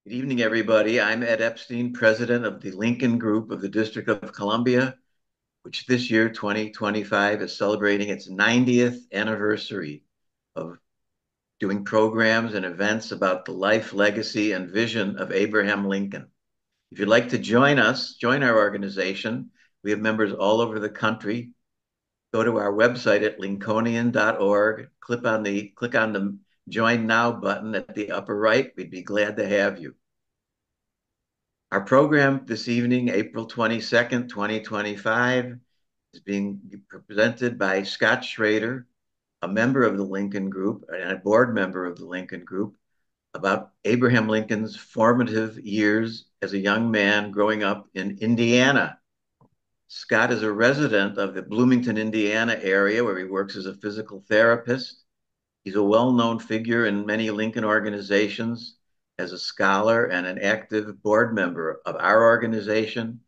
Good evening, everybody. I'm Ed Epstein, president of the Lincoln Group of the District of Columbia, which this year, 2025, is celebrating its 90th anniversary of doing programs and events about the life, legacy, and vision of Abraham Lincoln. If you'd like to join us, join our organization. We have members all over the country. Go to our website at lincolnian.org, click on the Join Now button at the upper right. We'd be glad to have you. Our program this evening, April 22nd, 2025, is being presented by Scott Schroeder, a member of the Lincoln Group and a board member of the Lincoln Group, about Abraham Lincoln's formative years as a young man growing up in Indiana. Scott is a resident of the Bloomington, Indiana area where he works as a physical therapist. He's a well-known figure in many Lincoln organizations as a scholar and an active board member of our organization,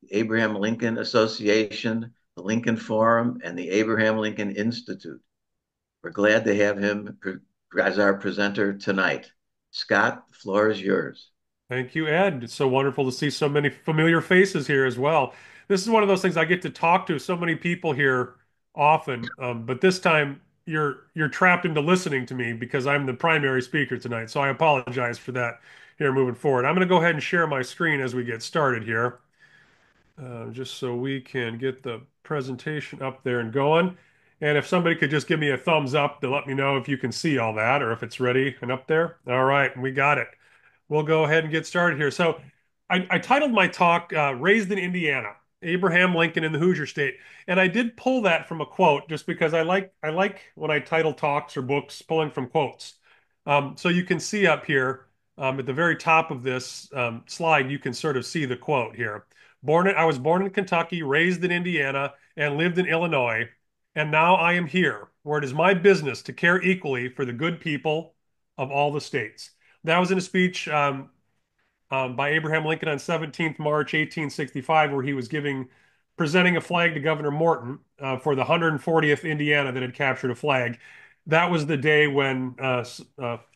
the Abraham Lincoln Association, the Lincoln Forum, and the Abraham Lincoln Institute. We're glad to have him as our presenter tonight. Scott, the floor is yours. Thank you, Ed. It's so wonderful to see so many familiar faces here as well. This is one of those things I get to talk to so many people here often, but this time you're trapped into listening to me because I'm the primary speaker tonight. So I apologize for that here moving forward. I'm going to go ahead and share my screen as we get started here, just so we can get the presentation up there and going. And if somebody could just give me a thumbs up to let me know if you can see all that or if it's ready and up there. All right, we got it. We'll go ahead and get started here. So I titled my talk Raised in Indiana, Abraham Lincoln in the Hoosier State. And I did pull that from a quote just because I like when I title talks or books pulling from quotes. So you can see up here at the very top of this slide, you can sort of see the quote here. I was born in Kentucky, raised in Indiana, and lived in Illinois, and now I am here, where it is my business to care equally for the good people of all the states. That was in a speech by Abraham Lincoln on 17th March 1865, where he was presenting a flag to Governor Morton for the 140th Indiana that had captured a flag. That was the day when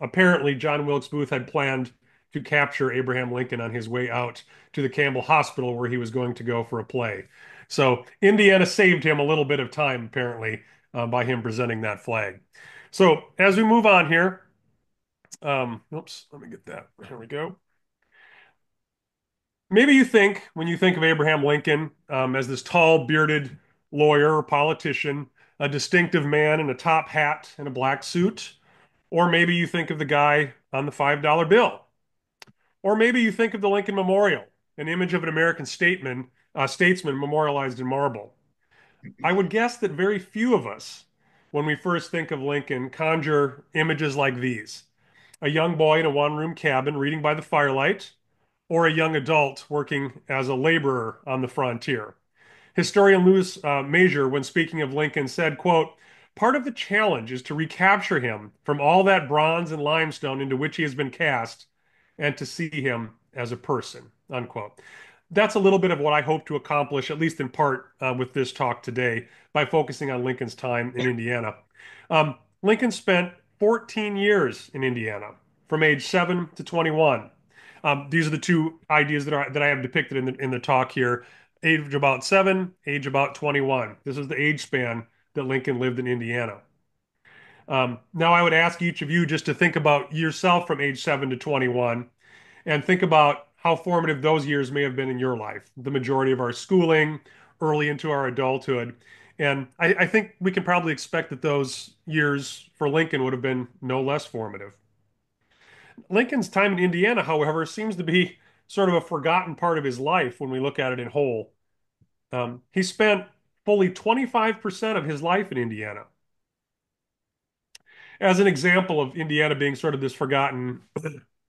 apparently John Wilkes Booth had planned to capture Abraham Lincoln on his way out to the Campbell Hospital where he was going to go for a play. So Indiana saved him a little bit of time, apparently, by him presenting that flag. So as we move on here, oops, let me get that. Here we go. Maybe you think, when you think of Abraham Lincoln, as this tall, bearded lawyer or politician, a distinctive man in a top hat and a black suit, or maybe you think of the guy on the $5 bill, or maybe you think of the Lincoln Memorial, an image of an American statesman memorialized in marble. I would guess that very few of us, when we first think of Lincoln, conjure images like these: a young boy in a one-room cabin reading by the firelight, or a young adult working as a laborer on the frontier. Historian Louis Major, when speaking of Lincoln, said, quote, "Part of the challenge is to recapture him from all that bronze and limestone into which he has been cast and to see him as a person," unquote. That's a little bit of what I hope to accomplish, at least in part, with this talk today by focusing on Lincoln's time in Indiana. Lincoln spent 14 years in Indiana from age 7 to 21. These are the two ideas that I have depicted in the talk here. Age about 7, age about 21. This is the age span that Lincoln lived in Indiana. Now, I would ask each of you just to think about yourself from age 7 to 21 and think about how formative those years may have been in your life, the majority of our schooling, early into our adulthood. And I think we can probably expect that those years for Lincoln would have been no less formative. Lincoln's time in Indiana, however, seems to be sort of a forgotten part of his life when we look at it in whole. He spent fully 25% of his life in Indiana. As an example of Indiana being sort of this forgotten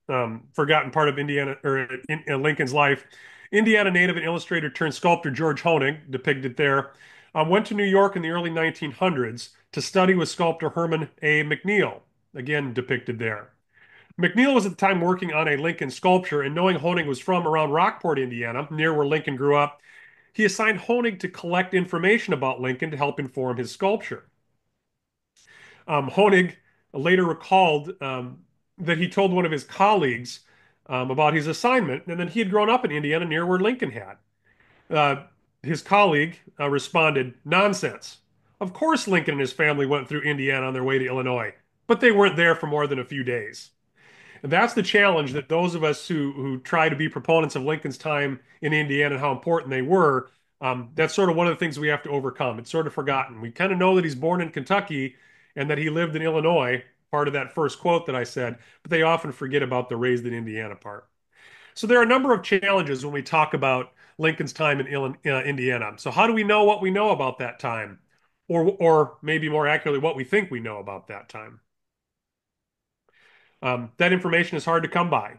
part of Indiana or in Lincoln's life, Indiana native and illustrator turned sculptor George Honig, depicted there, went to New York in the early 1900s to study with sculptor Herman A. McNeil, again depicted there. McNeil was at the time working on a Lincoln sculpture, and knowing Honig was from around Rockport, Indiana, near where Lincoln grew up, he assigned Honig to collect information about Lincoln to help inform his sculpture. Honig later recalled that he told one of his colleagues about his assignment, and then he had grown up in Indiana near where Lincoln had. Uh, his colleague responded, "Nonsense. Of course, Lincoln and his family went through Indiana on their way to Illinois, but they weren't there for more than a few days." And that's the challenge that those of us who try to be proponents of Lincoln's time in Indiana and how important they were, that's sort of one of the things we have to overcome. It's sort of forgotten. We kind of know that he's born in Kentucky and that he lived in Illinois, part of that first quote that I said, but they often forget about the raised in Indiana part. So there are a number of challenges when we talk about Lincoln's time in Indiana. So how do we know what we know about that time? Or maybe more accurately, what we think we know about that time? That information is hard to come by.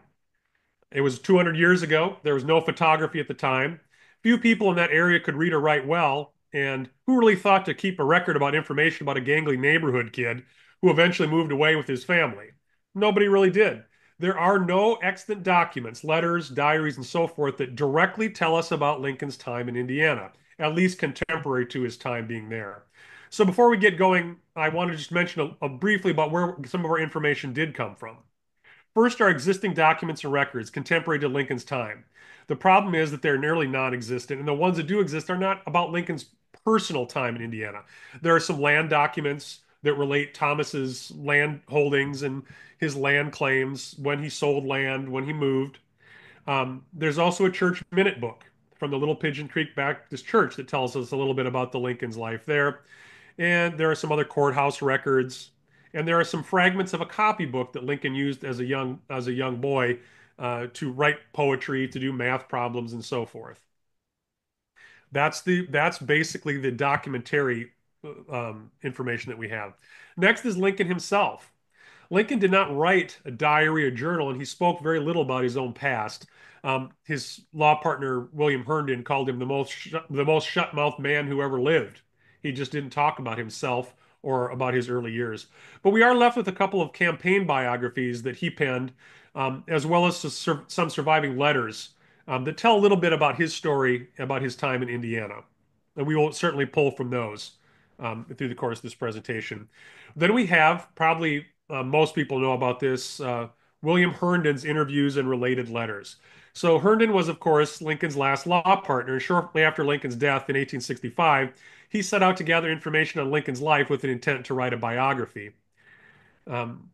It was 200 years ago. There was no photography at the time. Few people in that area could read or write well, and who really thought to keep a record about information about a gangly neighborhood kid who eventually moved away with his family? Nobody really did. There are no extant documents, letters, diaries, and so forth that directly tell us about Lincoln's time in Indiana, at least contemporary to his time being there. So before we get going, I want to just mention briefly about where some of our information did come from. First are existing documents and records contemporary to Lincoln's time. The problem is that they're nearly non-existent, and the ones that do exist are not about Lincoln's personal time in Indiana. There are some land documents that relate Thomas's land holdings and his land claims, when he sold land, when he moved. There's also a church minute book from the Little Pigeon Creek Baptist Church that tells us a little bit about the Lincoln's life there. And there are some other courthouse records, and there are some fragments of a copybook that Lincoln used as a young boy to write poetry, to do math problems, and so forth. That's basically the documentary information that we have. Next is Lincoln himself. Lincoln did not write a diary or journal, and he spoke very little about his own past. His law partner William Herndon called him the most shut-mouthed man who ever lived. He just didn't talk about himself or about his early years. But we are left with a couple of campaign biographies that he penned, as well as some surviving letters that tell a little bit about his story, about his time in Indiana. And we will certainly pull from those through the course of this presentation. Then we have probably most people know about this William Herndon's interviews and related letters. So Herndon was, of course, Lincoln's last law partner. Shortly after Lincoln's death in 1865, he set out to gather information on Lincoln's life with an intent to write a biography. Um,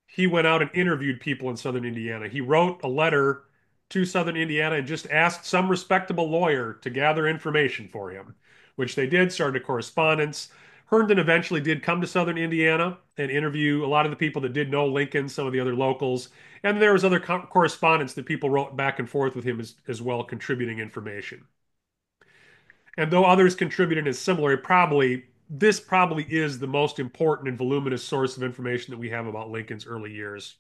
he went out and interviewed people in Southern Indiana. He wrote a letter to Southern Indiana and just asked some respectable lawyer to gather information for him, which they did, started a correspondence. Herndon eventually did come to Southern Indiana and interview a lot of the people that did know Lincoln, some of the other locals, and there was other correspondence that people wrote back and forth with him as well, contributing information. And though others contributed in similar, this probably is the most important and voluminous source of information that we have about Lincoln's early years.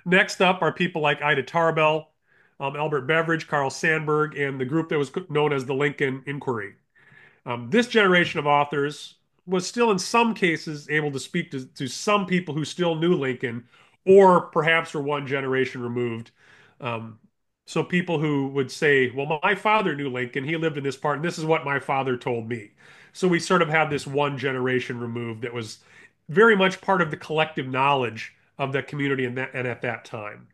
Next up are people like Ida Tarbell, Albert Beveridge, Carl Sandburg, and the group that was known as the Lincoln Inquiry. This generation of authors was still, in some cases, able to speak to some people who still knew Lincoln, or perhaps were one generation removed. Um, so people who would say, "Well, my father knew Lincoln. He lived in this part, and this is what my father told me." So we sort of have this one generation removed that was very much part of the collective knowledge of that community and at that time.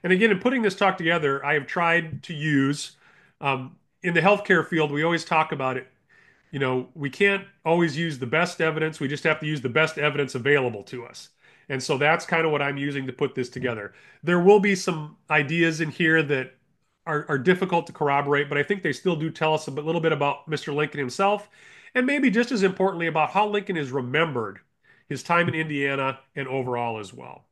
And again, in putting this talk together, I have tried to use in the healthcare field, we always talk about it. We can't always use the best evidence. We just have to use the best evidence available to us. And so that's kind of what I'm using to put this together. There will be some ideas in here that are difficult to corroborate, but I think they still do tell us a little bit about Mr. Lincoln himself, and maybe just as importantly about how Lincoln is remembered, his time in Indiana, and overall as well.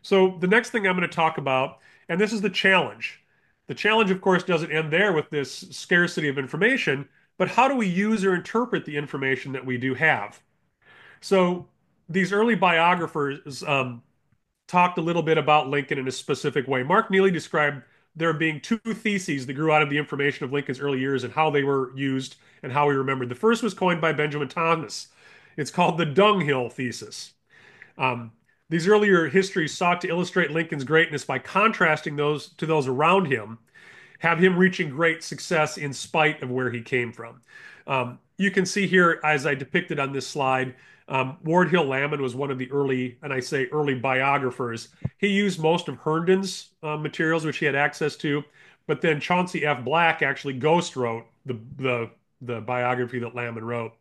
So the next thing I'm going to talk about, and this is the challenge. The challenge, of course, doesn't end there with this scarcity of information, but how do we use or interpret the information that we do have? So these early biographers talked a little bit about Lincoln in a specific way. Mark Neely described there being two theses that grew out of the information of Lincoln's early years and how they were used and how we remembered. The first was coined by Benjamin Thomas. It's called the dunghill thesis. Um, these earlier histories sought to illustrate Lincoln's greatness by contrasting those to those around him, have him reaching great success in spite of where he came from. You can see here, as I depicted on this slide, Ward Hill Lamon was one of the early, and I say early biographers. He used most of Herndon's materials, which he had access to, but then Chauncey F. Black actually ghost wrote the biography that Lamon wrote.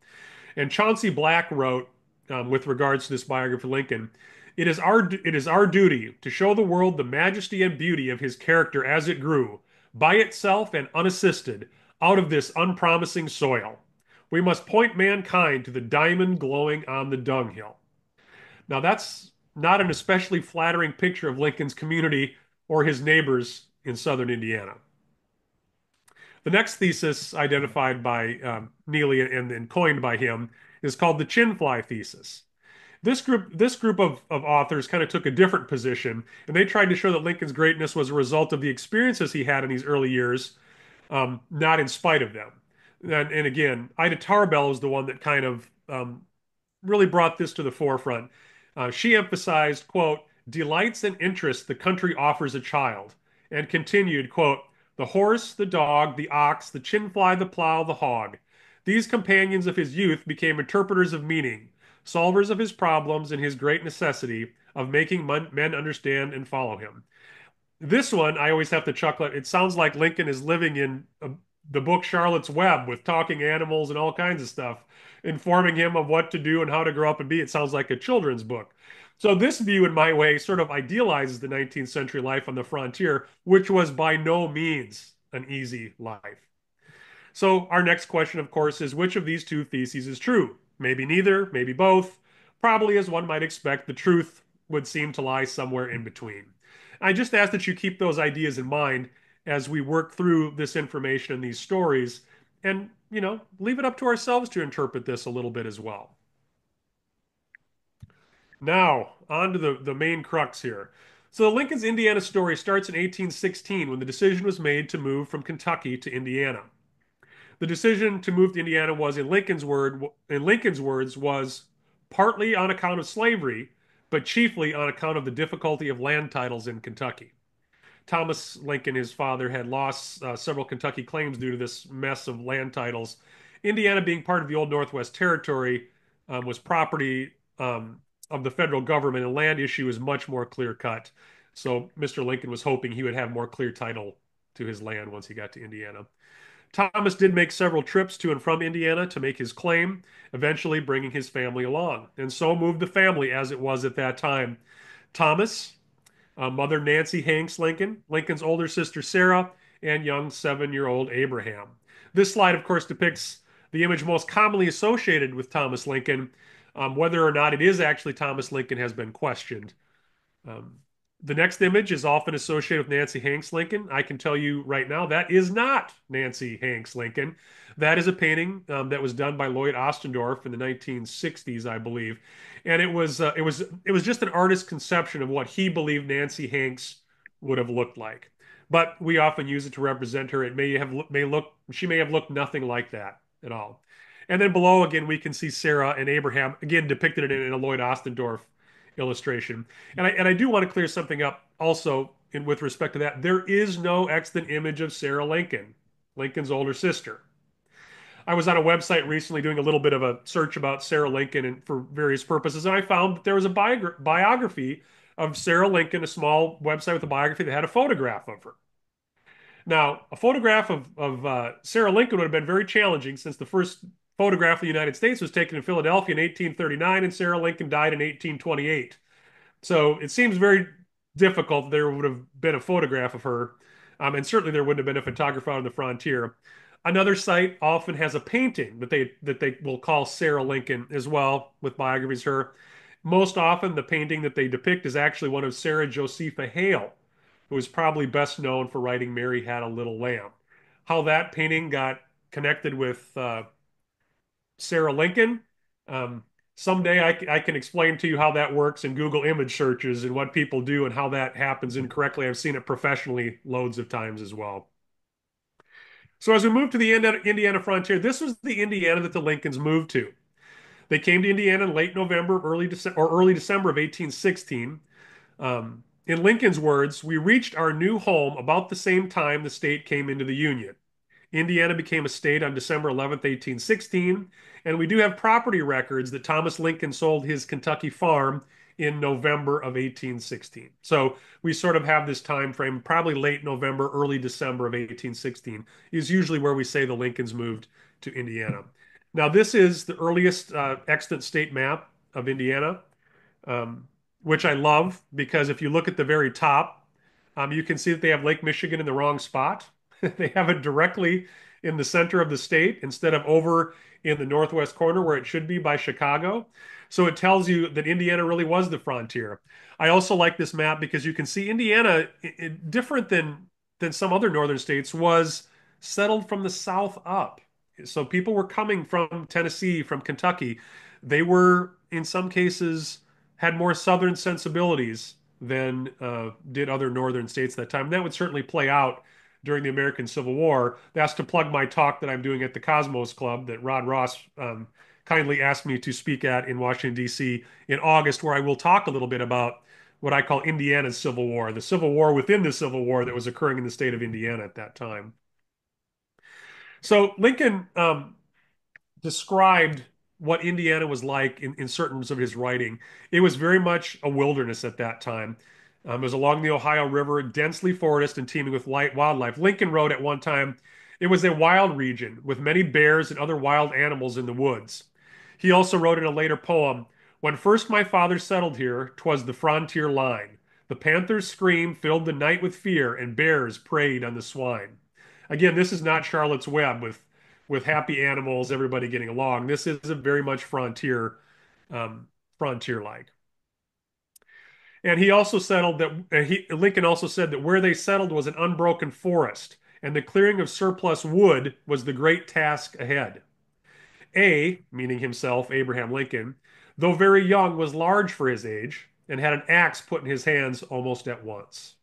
And Chauncey Black wrote, with regards to this biography of Lincoln, it is our duty to show the world the majesty and beauty of his character as it grew, by itself and unassisted, out of this unpromising soil. We must point mankind to the diamond glowing on the dunghill. Now, that's not an especially flattering picture of Lincoln's community or his neighbors in southern Indiana. The next thesis identified by Neely and coined by him is called the chinfly thesis. This group of authors kind of took a different position, and they tried to show that Lincoln's greatness was a result of the experiences he had in these early years, not in spite of them. And again, Ida Tarbell is the one that kind of really brought this to the forefront. She emphasized, quote, delights and interests the country offers a child, and continued, quote, the horse, the dog, the ox, the chinfly, the plow, the hog. These companions of his youth became interpreters of meaning, solvers of his problems and his great necessity of making men understand and follow him. This one, I always have to chuckle at. It sounds like Lincoln is living in the book Charlotte's Web with talking animals and all kinds of stuff, informing him of what to do and how to grow up and be. It sounds like a children's book. So this view, in my way, sort of idealizes the 19th century life on the frontier, which was by no means an easy life. So our next question, of course, is which of these two theses is true? Maybe neither, maybe both. Probably, as one might expect, the truth would seem to lie somewhere in between. I just ask that you keep those ideas in mind as we work through this information and these stories and, leave it up to ourselves to interpret this a little bit as well. Now, on to the main crux here. So the Lincoln's Indiana story starts in 1816 when the decision was made to move from Kentucky to Indiana. The decision to move to Indiana was, in Lincoln's words, was partly on account of slavery, but chiefly on account of the difficulty of land titles in Kentucky. Thomas Lincoln, his father, had lost several Kentucky claims due to this mess of land titles. Indiana, being part of the old Northwest Territory, was property of the federal government, and land issue is much more clear cut. So Mr. Lincoln was hoping he would have more clear title to his land once he got to Indiana. Thomas did make several trips to and from Indiana to make his claim, eventually bringing his family along. And so moved the family as it was at that time. Thomas, mother Nancy Hanks Lincoln, Lincoln's older sister Sarah, and young 7-year-old Abraham. This slide, of course, depicts the image most commonly associated with Thomas Lincoln. Whether or not it is actually Thomas Lincoln has been questioned. Um, the next image is often associated with Nancy Hanks Lincoln. I can tell you right now that is not Nancy Hanks Lincoln. That is a painting that was done by Lloyd Ostendorf in the 1960s, I believe, and it was just an artist's conception of what he believed Nancy Hanks would have looked like. But we often use it to represent her. It may look she may have looked nothing like that at all. And then below again we can see Sarah and Abraham again depicted in a Lloyd Ostendorf illustration. And I do want to clear something up also with respect to that. There is no extant image of Sarah Lincoln, Lincoln's older sister. I was on a website recently doing a little bit of a search about Sarah Lincoln and for various purposes, and I found that there was a biography of Sarah Lincoln, a small website with a biography that had a photograph of her. Now, a photograph of Sarah Lincoln would have been very challenging since the first photograph of the United States was taken in Philadelphia in 1839 and Sarah Lincoln died in 1828. So it seems very difficult there would have been a photograph of her, and certainly there wouldn't have been a photographer out on the frontier. Another site often has a painting that they will call Sarah Lincoln as well, with biographies of her. Most often, the painting that they depict is actually one of Sarah Josepha Hale, who is probably best known for writing "Mary Had a Little Lamb." How that painting got connected with Sarah Lincoln. Um, Someday I can explain to you how that works in Google image searches and what people do and how that happens incorrectly. I've seen it professionally loads of times as well. So as we move to the Indiana frontier, this was the Indiana that the Lincolns moved to. They came to Indiana in late November, early December of 1816. In Lincoln's words, we reached our new home about the same time the state came into the Union. Indiana became a state on December 11th, 1816, and we do have property records that Thomas Lincoln sold his Kentucky farm in November of 1816. So we sort of have this time frame, probably late November, early December of 1816 is usually where we say the Lincolns moved to Indiana. Now, this is the earliest extant state map of Indiana, um, which I love because if you look at the very top, you can see that they have Lake Michigan in the wrong spot. They have it directly in the center of the state instead of over in the northwest corner where it should be by Chicago. So it tells you that Indiana really was the frontier. I also like this map because you can see Indiana, different than some other northern states, was settled from the south up. So people were coming from Tennessee, from Kentucky. They were, in some cases, had more southern sensibilities than did other northern states at that time. And that would certainly play out during the American Civil War. That's to plug my talk that I'm doing at the Cosmos Club that Rod Ross kindly asked me to speak at in Washington, D.C. in August, where I will talk a little bit about what I call Indiana's Civil War, the Civil War within the Civil War that was occurring in the state of Indiana at that time. So Lincoln described what Indiana was like in certain of his writing. It was very much a wilderness at that time. It was along the Ohio River, densely forested and teeming with light wildlife. Lincoln wrote at one time, it was a wild region with many bears and other wild animals in the woods. He also wrote in a later poem, when first my father settled here, 'twas the frontier line. The panther's scream filled the night with fear, and bears preyed on the swine. Again, this is not Charlotte's Web with happy animals, everybody getting along. This is a very much um, frontier like. And he also settled that Lincoln also said that where they settled was an unbroken forest, and the clearing of surplus wood was the great task ahead. Meaning himself, Abraham Lincoln, though very young, was large for his age and had an axe put in his hands almost at once.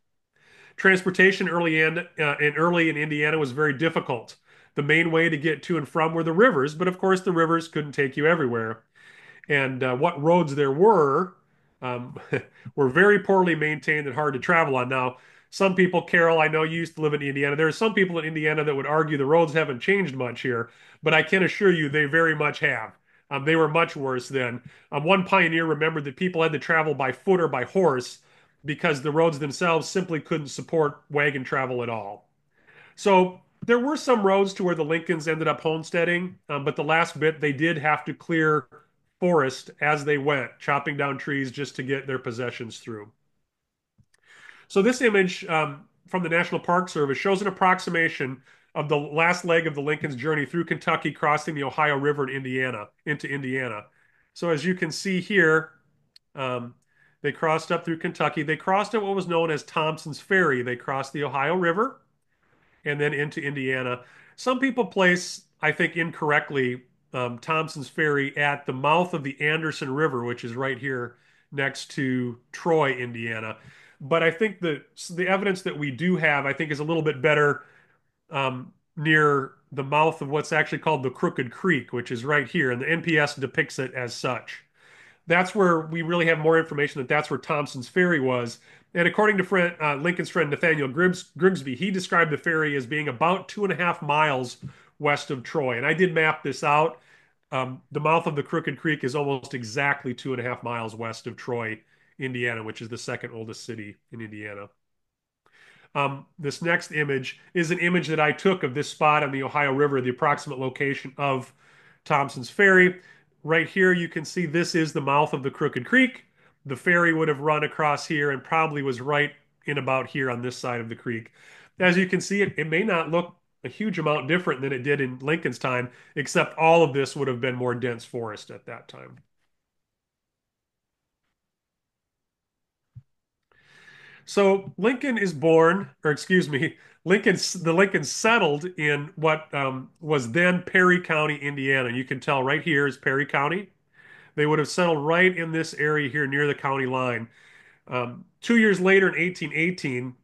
Transportation early in Indiana was very difficult. The main way to get to and from were the rivers, but of course the rivers couldn't take you everywhere. And what roads there um, were very poorly maintained and hard to travel on. Now, some people, Carol, I know you used to live in Indiana. There are some people in Indiana that would argue the roads haven't changed much here, but I can assure you they very much have. They were much worse then. One pioneer remembered that people had to travel by foot or by horse because the roads themselves simply couldn't support wagon travel at all. So there were some roads to where the Lincolns ended up homesteading, but the last bit they did have to clear forest as they went, chopping down trees just to get their possessions through. So this image from the National Park Service shows an approximation of the last leg of the Lincoln's journey through Kentucky, crossing the Ohio River in Indiana into Indiana. So as you can see here, um, they crossed up through Kentucky. They crossed at what was known as Thompson's Ferry. They crossed the Ohio River and then into Indiana. Some people place, I think incorrectly, Thompson's Ferry at the mouth of the Anderson River, which is right here next to Troy, Indiana. But I think the evidence that we do have, I think, is a little bit better near the mouth of what's actually called the Crooked Creek, which is right here, and the NPS depicts it as such. That's where we really have more information that that's where Thompson's Ferry was. And according to Lincoln's friend Nathaniel Grigsby, he described the ferry as being about 2.5 miles west of Troy. And I did map this out. The mouth of the Crooked Creek is almost exactly 2.5 miles west of Troy, Indiana, which is the second oldest city in Indiana. This next image is an image that I took of this spot on the Ohio River, the approximate location of Thompson's Ferry. Right here, you can see this is the mouth of the Crooked Creek. The ferry would have run across here and probably was right in about here on this side of the creek. As you can see, it may not look a huge amount different than it did in Lincoln's time, except all of this would have been more dense forest at that time. So Lincoln is born, or excuse me, the Lincoln settled in what was then Perry County, Indiana. You can tell right here is Perry County. They would have settled right in this area here near the county line. 2 years later, in 1818,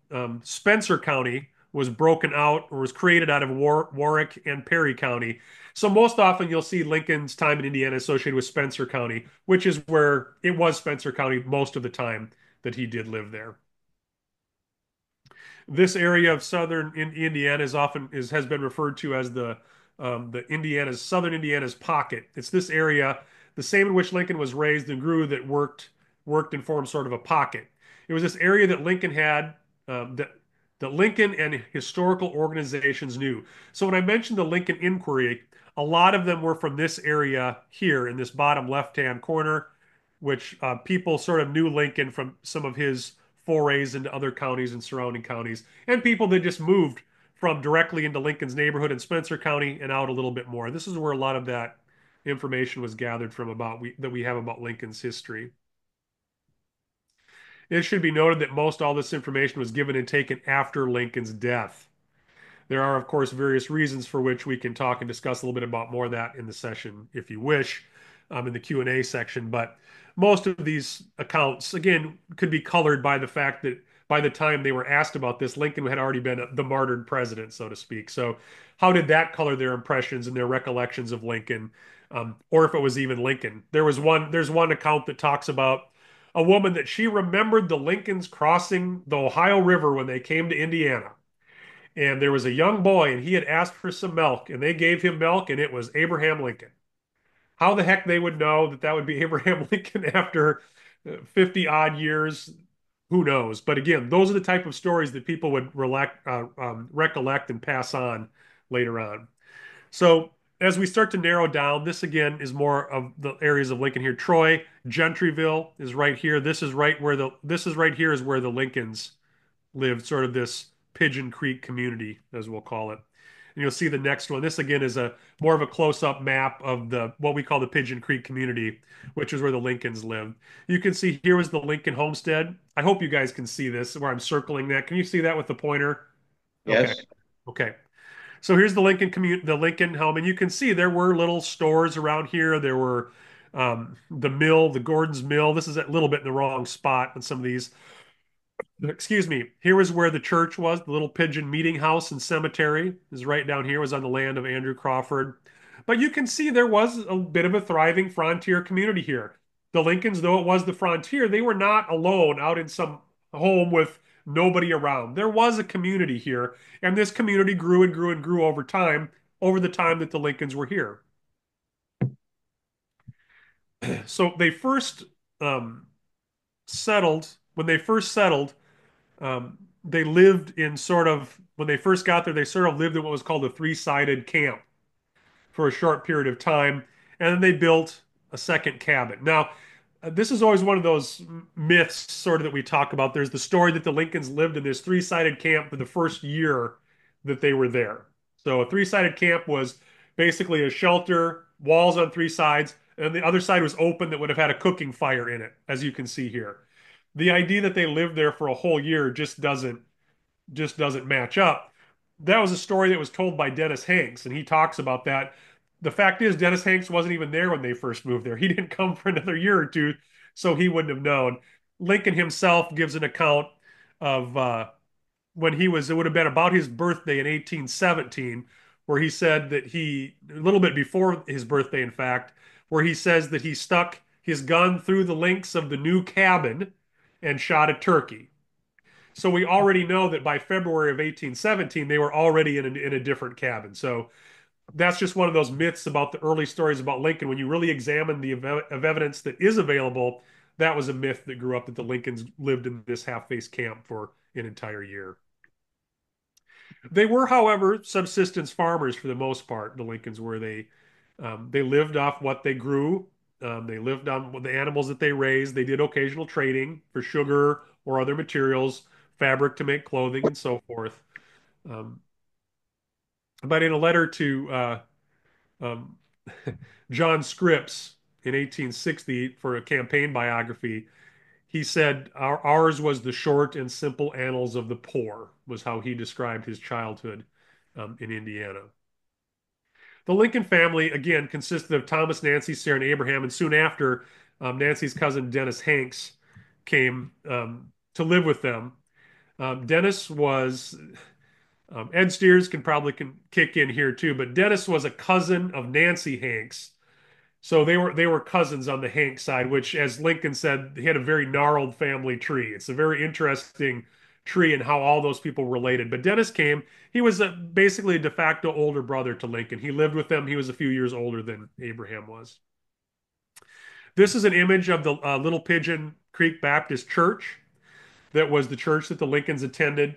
Spencer County was broken out or was created out of Warwick and Perry County. So most often you'll see Lincoln's time in Indiana associated with Spencer County, which is where it was Spencer County most of the time that he did live there. This area of southern Indiana has been referred to as the southern Indiana's pocket. It's this area, the same in which Lincoln was raised and grew, that worked and formed sort of a pocket. It was this area that Lincoln had that Lincoln and historical organizations knew. So when I mentioned the Lincoln Inquiry, a lot of them were from this area here in this bottom left-hand corner, which people sort of knew Lincoln from some of his forays into other counties and surrounding counties, and people that just moved from directly into Lincoln's neighborhood in Spencer County and out a little bit more. This is where a lot of that information was gathered from that we have about Lincoln's history. It should be noted that most all this information was given and taken after Lincoln's death. There are, of course, various reasons for which we can talk and discuss a little bit about more of that in the session if you wish, in the Q&A section. But most of these accounts, again, could be colored by the fact that by the time they were asked about this, Lincoln had already been the martyred president, so to speak. So how did that color their impressions and their recollections of Lincoln, or if it was even Lincoln? There's one account that talks about a woman that she remembered the Lincolns crossing the Ohio River when they came to Indiana, and there was a young boy and he had asked for some milk and they gave him milk and it was Abraham Lincoln. How the heck they would know that that would be Abraham Lincoln after 50 odd years, who knows? But again, those are the type of stories that people would recollect and pass on later on. So as we start to narrow down, this again is more of the areas of Lincoln here. Troy, Gentryville is right here. This is right here is where the Lincolns lived, sort of this Pigeon Creek community, as we'll call it. And you'll see the next one. This again is a more of a close-up map of the what we call the Pigeon Creek community, which is where the Lincolns lived. You can see here was the Lincoln homestead. I hope you guys can see this where I'm circling that. Can you see that with the pointer? Okay. Yes. Okay. So here's the Lincoln home, and you can see there were little stores around here. There were the mill, the Gordon's Mill. This is a little bit in the wrong spot on some of these. Excuse me. Here was where the church was. The little pigeon meeting house and cemetery is right down here. It was on the land of Andrew Crawford. But you can see there was a bit of a thriving frontier community here. The Lincolns, though it was the frontier, they were not alone out in some home with nobody around. There was a community here, and this community grew and grew and grew over the time that the Lincolns were here. So they first settled, when they first settled, they lived in sort of, when they first got there, they sort of lived in what was called a three-sided camp for a short period of time. And then they built a second cabin. Now, this is always one of those myths sort of that we talk about. There's the story that the Lincolns lived in this three-sided camp for the first year that they were there. So a three-sided camp was basically a shelter, walls on three sides, and the other side was open that would have had a cooking fire in it, as you can see here. The idea that they lived there for a whole year just doesn't match up. That was a story that was told by Dennis Hanks, and he talks about that. The fact is, Dennis Hanks wasn't even there when they first moved there. He didn't come for another year or two, so he wouldn't have known. Lincoln himself gives an account of when it would have been about his birthday in 1817, where he said that a little bit before his birthday, in fact, where he says that he stuck his gun through the links of the new cabin and shot a turkey. So we already know that by February of 1817, they were already in a different cabin. So that's just one of those myths about the early stories about Lincoln. When you really examine the of evidence that is available, that was a myth that grew up that the Lincolns lived in this half-face camp for an entire year. They were, however, subsistence farmers for the most part. The Lincolns were they lived off what they grew. They lived on the animals that they raised. They did occasional trading for sugar or other materials, fabric to make clothing, and so forth. Um, but in a letter to um, John Scripps in 1860 for a campaign biography, he said, Ours was the short and simple annals of the poor," was how he described his childhood in Indiana. The Lincoln family, again, consisted of Thomas, Nancy, Sarah, and Abraham, and soon after, Nancy's cousin Dennis Hanks came to live with them. Dennis was Ed Steers can kick in here too, but Dennis was a cousin of Nancy Hanks. So they were cousins on the Hanks side, which, as Lincoln said, he had a very gnarled family tree. It's a very interesting tree and how all those people related. But Dennis came, he was basically a de facto older brother to Lincoln. He lived with them. He was a few years older than Abraham was. This is an image of the Little Pigeon Creek Baptist Church that was the church that the Lincolns attended.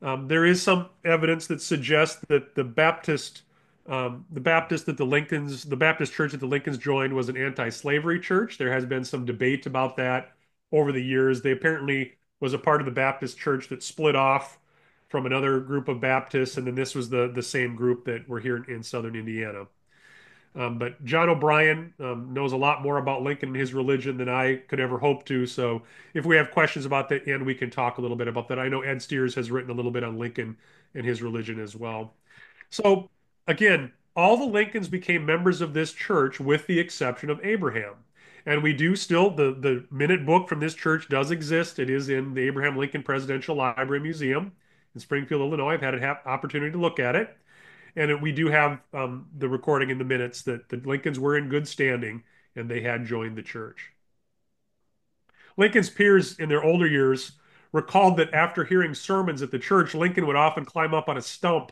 There is some evidence that suggests that the Baptist that the Lincolns, the Baptist church that the Lincolns joined was an anti-slavery church. There has been some debate about that over the years. They apparently was a part of the Baptist church that split off from another group of Baptists, and then this was the same group that were here in southern Indiana. But John O'Brien knows a lot more about Lincoln and his religion than I could ever hope to. So if we have questions about that, and we can talk a little bit about that. I know Ed Steers has written a little bit on Lincoln and his religion as well. So again, all the Lincolns became members of this church with the exception of Abraham. And we do still, the minute book from this church does exist. It is in the Abraham Lincoln Presidential Library Museum in Springfield, Illinois. I've had an opportunity to look at it. And we do have the recording in the minutes that the Lincolns were in good standing and they had joined the church. Lincoln's peers in their older years recalled that after hearing sermons at the church, Lincoln would often climb up on a stump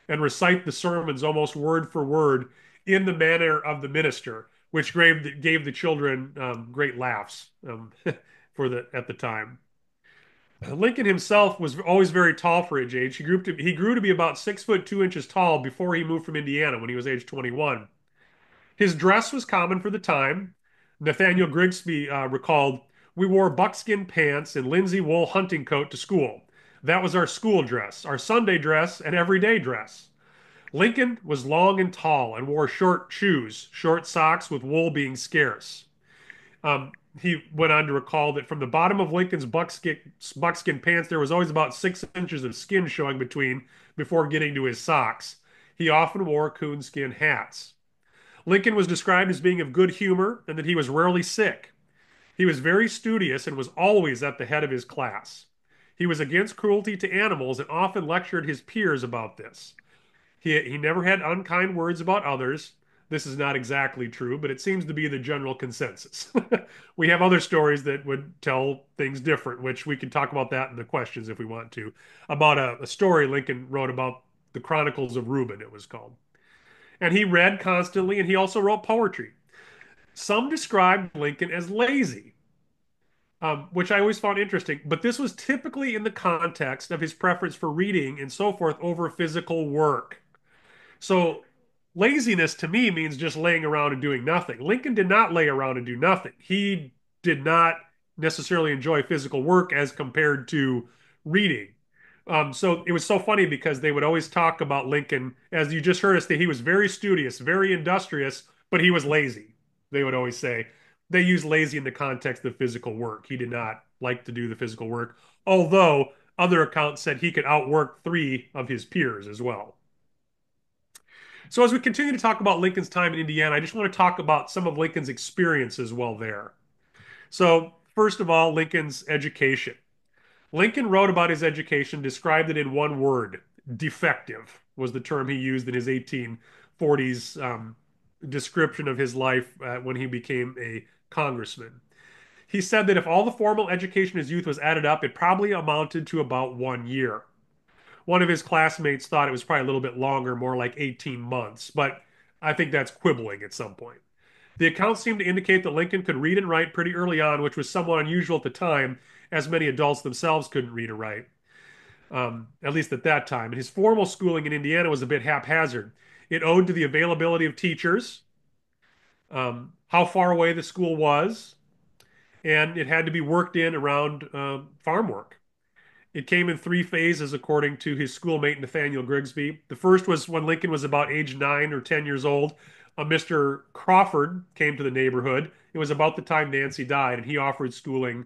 and recite the sermons almost word for word in the manner of the minister, which gave the children great laughs at the time. Lincoln himself was always very tall for his age. He grew to be about 6 foot 2 inches tall before he moved from Indiana when he was age 21. His dress was common for the time. Nathaniel Grigsby recalled, "We wore buckskin pants and linsey wool hunting coat to school. That was our school dress, our Sunday dress, and everyday dress." Lincoln was long and tall and wore short shoes, short socks with wool being scarce. He went on to recall that from the bottom of Lincoln's buckskin pants, there was always about 6 inches of skin showing between before getting to his socks. He often wore coonskin hats. Lincoln was described as being of good humor and that he was rarely sick. He was very studious and was always at the head of his class. He was against cruelty to animals and often lectured his peers about this. He never had unkind words about others. This is not exactly true, but it seems to be the general consensus. We have other stories that would tell things different, which we can talk about that in the questions if we want to, about a story Lincoln wrote about the Chronicles of Reuben, it was called. And he read constantly, and he also wrote poetry. Some described Lincoln as lazy, which I always found interesting, but this was typically in the context of his preference for reading and so forth over physical work. So laziness to me means just laying around and doing nothing. Lincoln did not lay around and do nothing. He did not necessarily enjoy physical work as compared to reading. So it was so funny because they would always talk about Lincoln, as you just heard us, that he was very studious, very industrious, but he was lazy. They would always say they use lazy in the context of physical work. He did not like to do the physical work, although other accounts said he could outwork three of his peers as well. So as we continue to talk about Lincoln's time in Indiana, I just want to talk about some of Lincoln's experiences while there. So first of all, Lincoln's education. Lincoln wrote about his education, described it in one word: defective was the term he used in his 1840s description of his life when he became a congressman. He said that if all the formal education of his youth was added up, it probably amounted to about 1 year. One of his classmates thought it was probably a little bit longer, more like 18 months, but I think that's quibbling at some point. The accounts seem to indicate that Lincoln could read and write pretty early on, which was somewhat unusual at the time, as many adults themselves couldn't read or write, at least at that time. And his formal schooling in Indiana was a bit haphazard. It owed to the availability of teachers, how far away the school was, and it had to be worked in around farm work. It came in three phases, according to his schoolmate Nathaniel Grigsby. The first was when Lincoln was about age 9 or 10 years old. Mr. Crawford came to the neighborhood. It was about the time Nancy died, and he offered schooling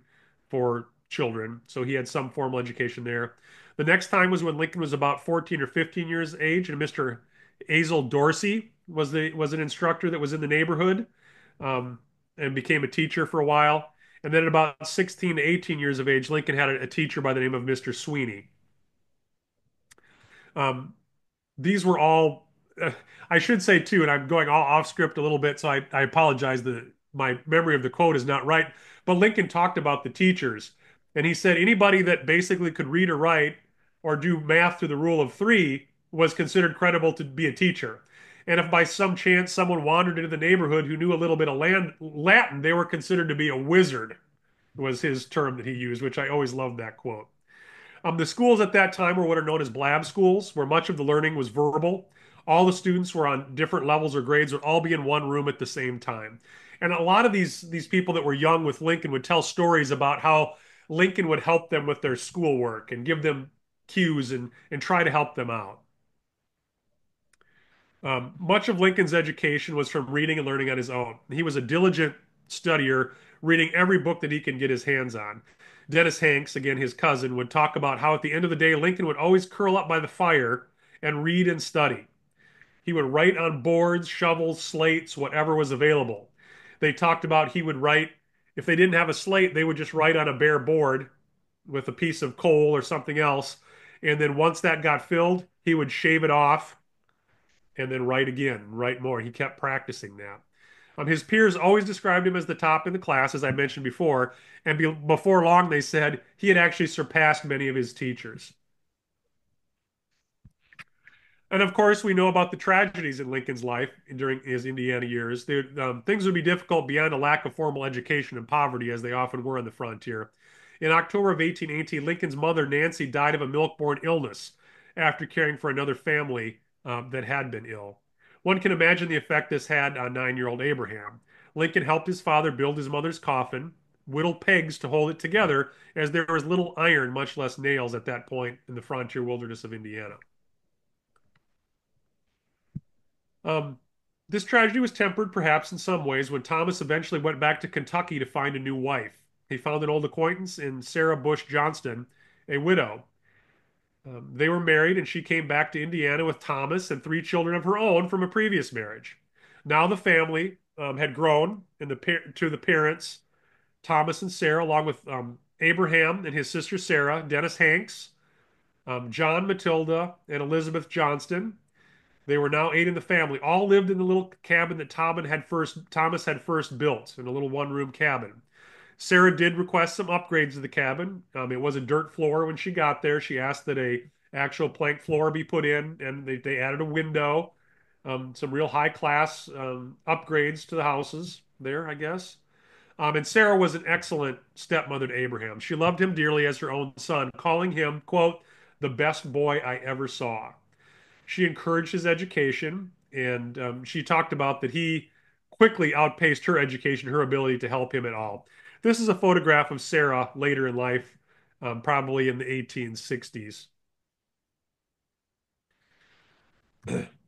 for children. So he had some formal education there. The next time was when Lincoln was about 14 or 15 years of age, and Mr. Azel Dorsey was an instructor that was in the neighborhood and became a teacher for a while. And then at about 16 to 18 years of age, Lincoln had a teacher by the name of Mr. Sweeney. Um, these were all, I should say too, and I'm going all off script a little bit, so I apologize that my memory of the quote is not right. But Lincoln talked about the teachers And he said anybody that basically could read or write or do math through the rule of three was considered credible to be a teacher. And if by some chance someone wandered into the neighborhood who knew a little bit of Latin, they were considered to be a wizard, was his term that he used, which I always loved that quote. The schools at that time were what are known as blab schools, where much of the learning was verbal. All the students were on different levels or grades, would all be in one room at the same time. And a lot of these people that were young with Lincoln would tell stories about how Lincoln would help them with their schoolwork and give them cues and try to help them out. Much of Lincoln's education was from reading and learning on his own. He was a diligent studier, reading every book that he could get his hands on. Dennis Hanks, again his cousin, would talk about how at the end of the day, Lincoln would always curl up by the fire and read and study. He would write on boards, shovels, slates, whatever was available. They talked about he would write, if they didn't have a slate, they would just write on a bare board with a piece of coal or something else. And then once that got filled, he would shave it off and then write again, write more. He kept practicing that. His peers always described him as the top in the class, as I mentioned before, and before long they said he had actually surpassed many of his teachers. And of course, we know about the tragedies in Lincoln's life during his Indiana years. Things would be difficult beyond a lack of formal education and poverty, as they often were on the frontier. In October of 1818, Lincoln's mother, Nancy, died of a milk-borne illness after caring for another family that had been ill. One can imagine the effect this had on 9-year-old Abraham. Lincoln helped his father build his mother's coffin, whittle pegs to hold it together, as there was little iron, much less nails, at that point in the frontier wilderness of Indiana. Um, this tragedy was tempered, perhaps in some ways, when Thomas eventually went back to Kentucky to find a new wife. He found an old acquaintance in Sarah Bush Johnston, a widow. They were married, and she came back to Indiana with Thomas and 3 children of her own from a previous marriage. Now the family had grown to the parents, Thomas and Sarah, along with Abraham and his sister Sarah, Dennis Hanks, John Matilda, and Elizabeth Johnston. They were now 8 in the family. All lived in the little cabin that Thomas had first built, in a little one-room cabin. Sarah did request some upgrades to the cabin. It was a dirt floor when she got there. She asked that a actual plank floor be put in, and they added a window. Some real high-class upgrades to the houses there, I guess. And Sarah was an excellent stepmother to Abraham. She loved him dearly as her own son, calling him, quote, the best boy I ever saw. She encouraged his education, and she talked about that he quickly outpaced her education, her ability to help him at all. This is a photograph of Sarah later in life, probably in the 1860s.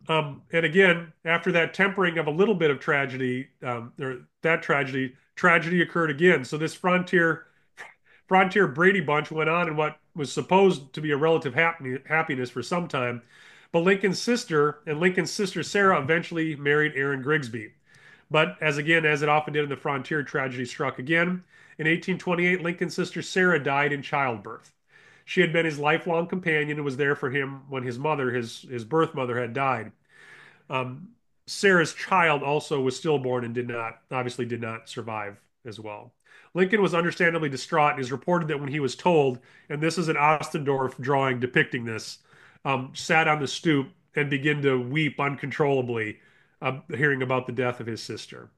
And again, after that tempering of a little bit of tragedy, or that tragedy occurred again. So this frontier Brady Bunch went on in what was supposed to be a relative happiness for some time. But Lincoln's sister Sarah eventually married Aaron Grigsby. But as it often did in the frontier, tragedy struck again. In 1828, Lincoln's sister Sarah died in childbirth. She had been his lifelong companion and was there for him when his birth mother, had died. Um, Sarah's child also was stillborn and obviously did not survive as well. Lincoln was understandably distraught and is reported that when he was told, and this is an Ostendorf drawing depicting this, sat on the stoop and began to weep uncontrollably, hearing about the death of his sister.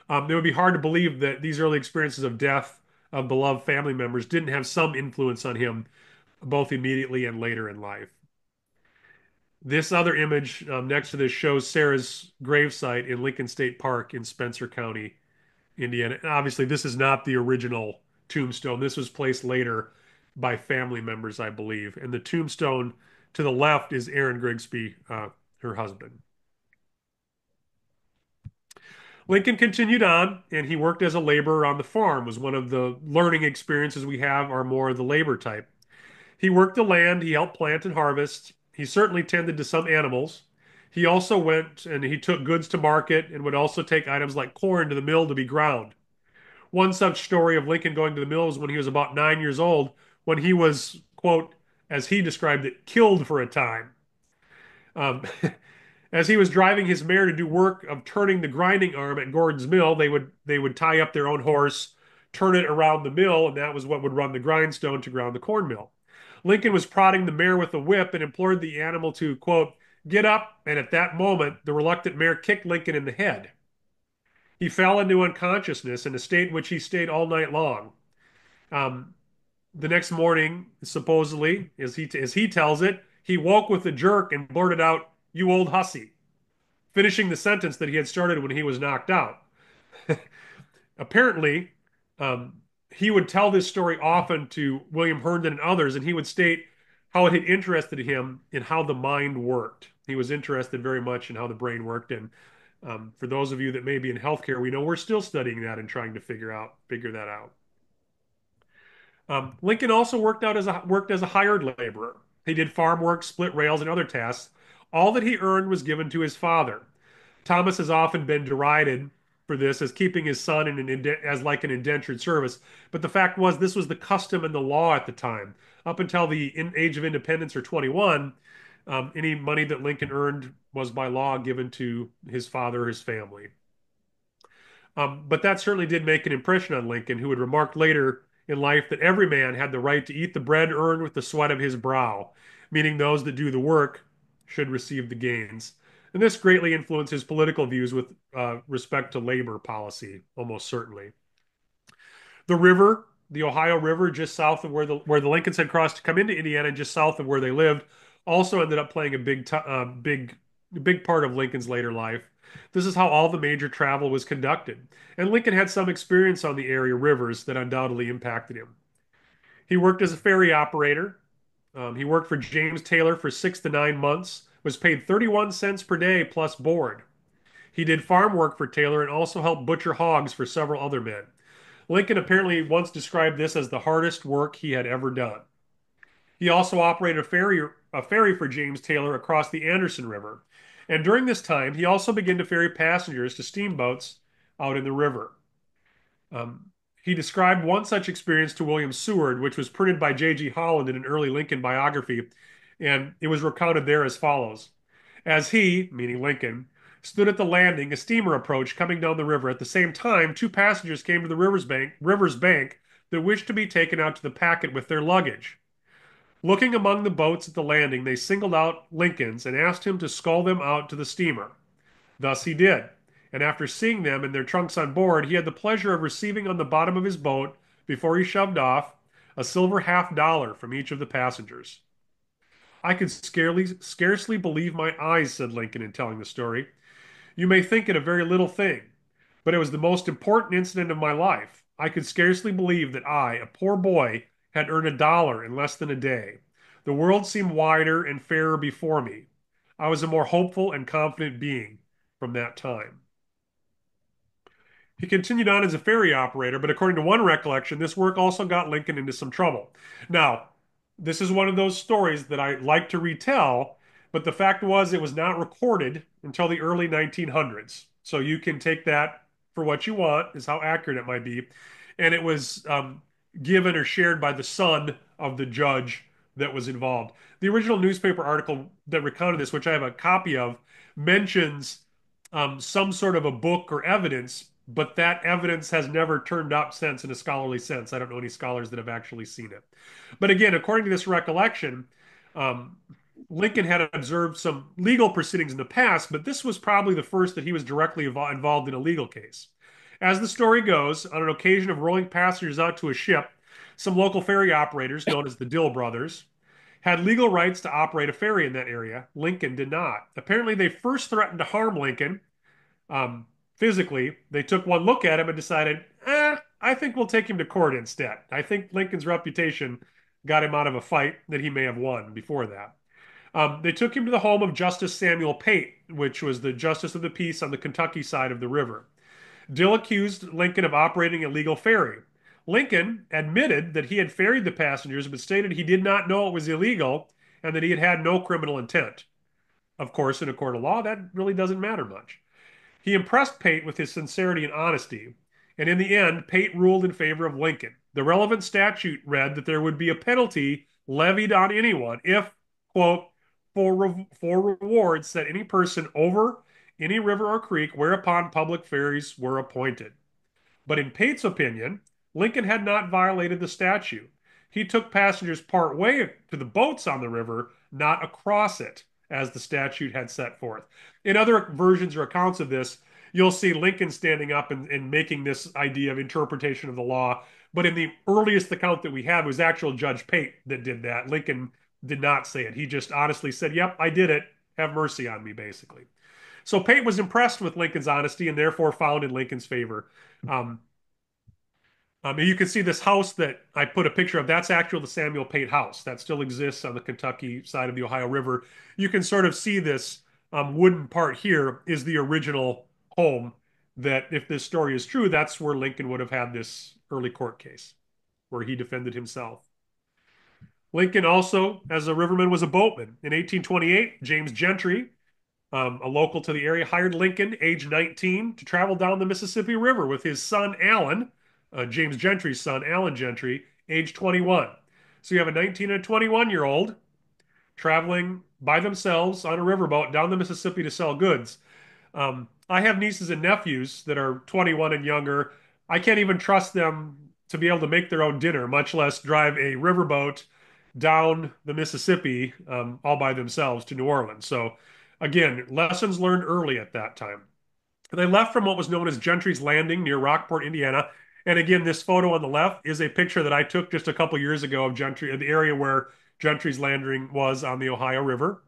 It would be hard to believe that these early experiences of death of beloved family members didn't have some influence on him, both immediately and later in life. This other image next to this shows Sarah's gravesite in Lincoln State Park in Spencer County, Indiana. And obviously, this is not the original tombstone. This was placed later by family members, I believe. And the tombstone to the left is Aaron Grigsby, her husband. Lincoln continued on, and he worked as a laborer on the farm. Was one of the learning experiences we have are more the labor type. He worked the land, he helped plant and harvest. He certainly tended to some animals. He also went and he took goods to market and would also take items like corn to the mill to be ground. One such story of Lincoln going to the mill was when he was about 9 years old, when he was, quote, as he described it, killed for a time. Um, as he was driving his mare to do work of turning the grinding arm at Gordon's mill, they would tie up their own horse, turn it around the mill, and that was what would run the grindstone to ground the corn mill. Lincoln was prodding the mare with a whip and implored the animal to, quote, get up, and at that moment, the reluctant mare kicked Lincoln in the head. He fell into unconsciousness in a state in which he stayed all night long. Um, the next morning, supposedly, as he tells it, he woke with a jerk and blurted out, "You old hussy," finishing the sentence that he had started when he was knocked out. Apparently, um, he would tell this story often to William Herndon and others, and he would state how it had interested him in how the mind worked. He was interested very much in how the brain worked, and for those of you that may be in healthcare, we know we're still studying that and trying to figure that out. Lincoln also worked as a hired laborer. He did farm work, split rails, and other tasks. All that he earned was given to his father. Thomas has often been derided for this as keeping his son as like an indentured service, but the fact was this was the custom and the law at the time. Up until the age of independence or 21, any money that Lincoln earned was by law given to his father or his family. But that certainly did make an impression on Lincoln, who would remark later in life that every man had the right to eat the bread earned with the sweat of his brow, meaning those that do the work should receive the gains. And this greatly influenced his political views with respect to labor policy, almost certainly. The river, the Ohio River, just south of where the Lincolns had crossed to come into Indiana, and just south of where they lived, also ended up playing a big part of Lincoln's later life. This is how all the major travel was conducted, and Lincoln had some experience on the area rivers that undoubtedly impacted him. He worked as a ferry operator. He worked for James Taylor for 6 to 9 months, was paid 31 cents per day plus board. He did farm work for Taylor and also helped butcher hogs for several other men. Lincoln apparently once described this as the hardest work he had ever done. He also operated a ferry for James Taylor across the Anderson River. And during this time, he also began to ferry passengers to steamboats out in the river. Um, he described one such experience to William Seward, which was printed by J.G. Holland in an early Lincoln biography, and it was recounted there as follows. As he, meaning Lincoln, stood at the landing, a steamer approached coming down the river. At the same time, two passengers came to the river's bank that wished to be taken out to the packet with their luggage. Looking among the boats at the landing, they singled out Lincoln's and asked him to scull them out to the steamer. Thus he did, and after seeing them and their trunks on board, he had the pleasure of receiving on the bottom of his boat, before he shoved off, a silver $half from each of the passengers. I could scarcely believe my eyes, said Lincoln in telling the story. You may think it a very little thing, but it was the most important incident of my life. I could scarcely believe that I, a poor boy, had earned $1 in less than a day. The world seemed wider and fairer before me. I was a more hopeful and confident being from that time. He continued on as a ferry operator, but according to one recollection, this work also got Lincoln into some trouble. Now, this is one of those stories that I like to retell, but the fact was it was not recorded until the early 1900s. So you can take that for what you want, is how accurate it might be. And it was given or shared by the son of the judge that was involved. The original newspaper article that recounted this, which I have a copy of, mentions some sort of a book or evidence, but that evidence has never turned up since in a scholarly sense. I don't know any scholars that have actually seen it. But again, according to this recollection, um, Lincoln had observed some legal proceedings in the past, but this was probably the first that he was directly involved in a legal case. As the story goes, on an occasion of rolling passengers out to a ship, some local ferry operators, known as the Dill brothers, had legal rights to operate a ferry in that area. Lincoln did not. Apparently, they first threatened to harm Lincoln physically. They took one look at him and decided, I think we'll take him to court instead. I think Lincoln's reputation got him out of a fight that he may have won before that. They took him to the home of Justice Samuel Pate, which was the justice of the peace on the Kentucky side of the river. Dill accused Lincoln of operating a legal ferry. Lincoln admitted that he had ferried the passengers, but stated he did not know it was illegal and that he had had no criminal intent. Of course, in a court of law, that really doesn't matter much. He impressed Pate with his sincerity and honesty, and in the end, Pate ruled in favor of Lincoln. The relevant statute read that there would be a penalty levied on anyone if, quote, for rewards set any person over any river or creek whereupon public ferries were appointed. But in Pate's opinion, Lincoln had not violated the statute. He took passengers part way to the boats on the river, not across it, as the statute had set forth. In other versions or accounts of this, you'll see Lincoln standing up and making this idea of interpretation of the law. But in the earliest account that we have, it was actual Judge Pate that did that. Lincoln did not say it. He just honestly said, "Yep, I did it. Have mercy on me," basically. So Pate was impressed with Lincoln's honesty and therefore found in Lincoln's favor. Um, you can see this house that I put a picture of. That's actually the Samuel Pate house that still exists on the Kentucky side of the Ohio River. You can sort of see this wooden part here is the original home that, if this story is true, that's where Lincoln would have had this early court case where he defended himself. Lincoln also, as a riverman, was a boatman. In 1828, James Gentry, a local to the area, hired Lincoln, age 19, to travel down the Mississippi River with his son, Allen, James Gentry's son, Allen Gentry, age 21. So you have a 19 and a 21-year-old traveling by themselves on a riverboat down the Mississippi to sell goods. I have nieces and nephews that are 21 and younger. I can't even trust them to be able to make their own dinner, much less drive a riverboat down the Mississippi all by themselves to New Orleans. So, again, lessons learned early at that time. They left from what was known as Gentry's Landing near Rockport, Indiana. And again, this photo on the left is a picture that I took just a couple years ago of Gentry, the area where Gentry's Landing was on the Ohio River.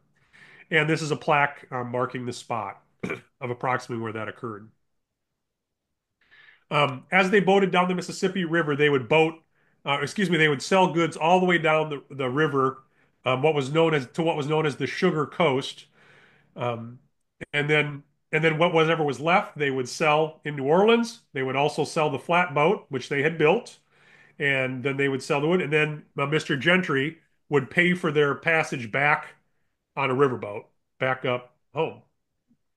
And this is a plaque marking the spot of approximately where that occurred. As they boated down the Mississippi River, they would sell goods all the way down the river, what was known as the Sugar Coast, um, and then whatever was left, they would sell in New Orleans. They would also sell the flatboat, which they had built, and then they would sell the wood. And then Mr. Gentry would pay for their passage back on a riverboat back up home.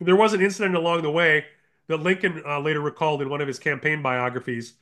There was an incident along the way that Lincoln later recalled in one of his campaign biographies,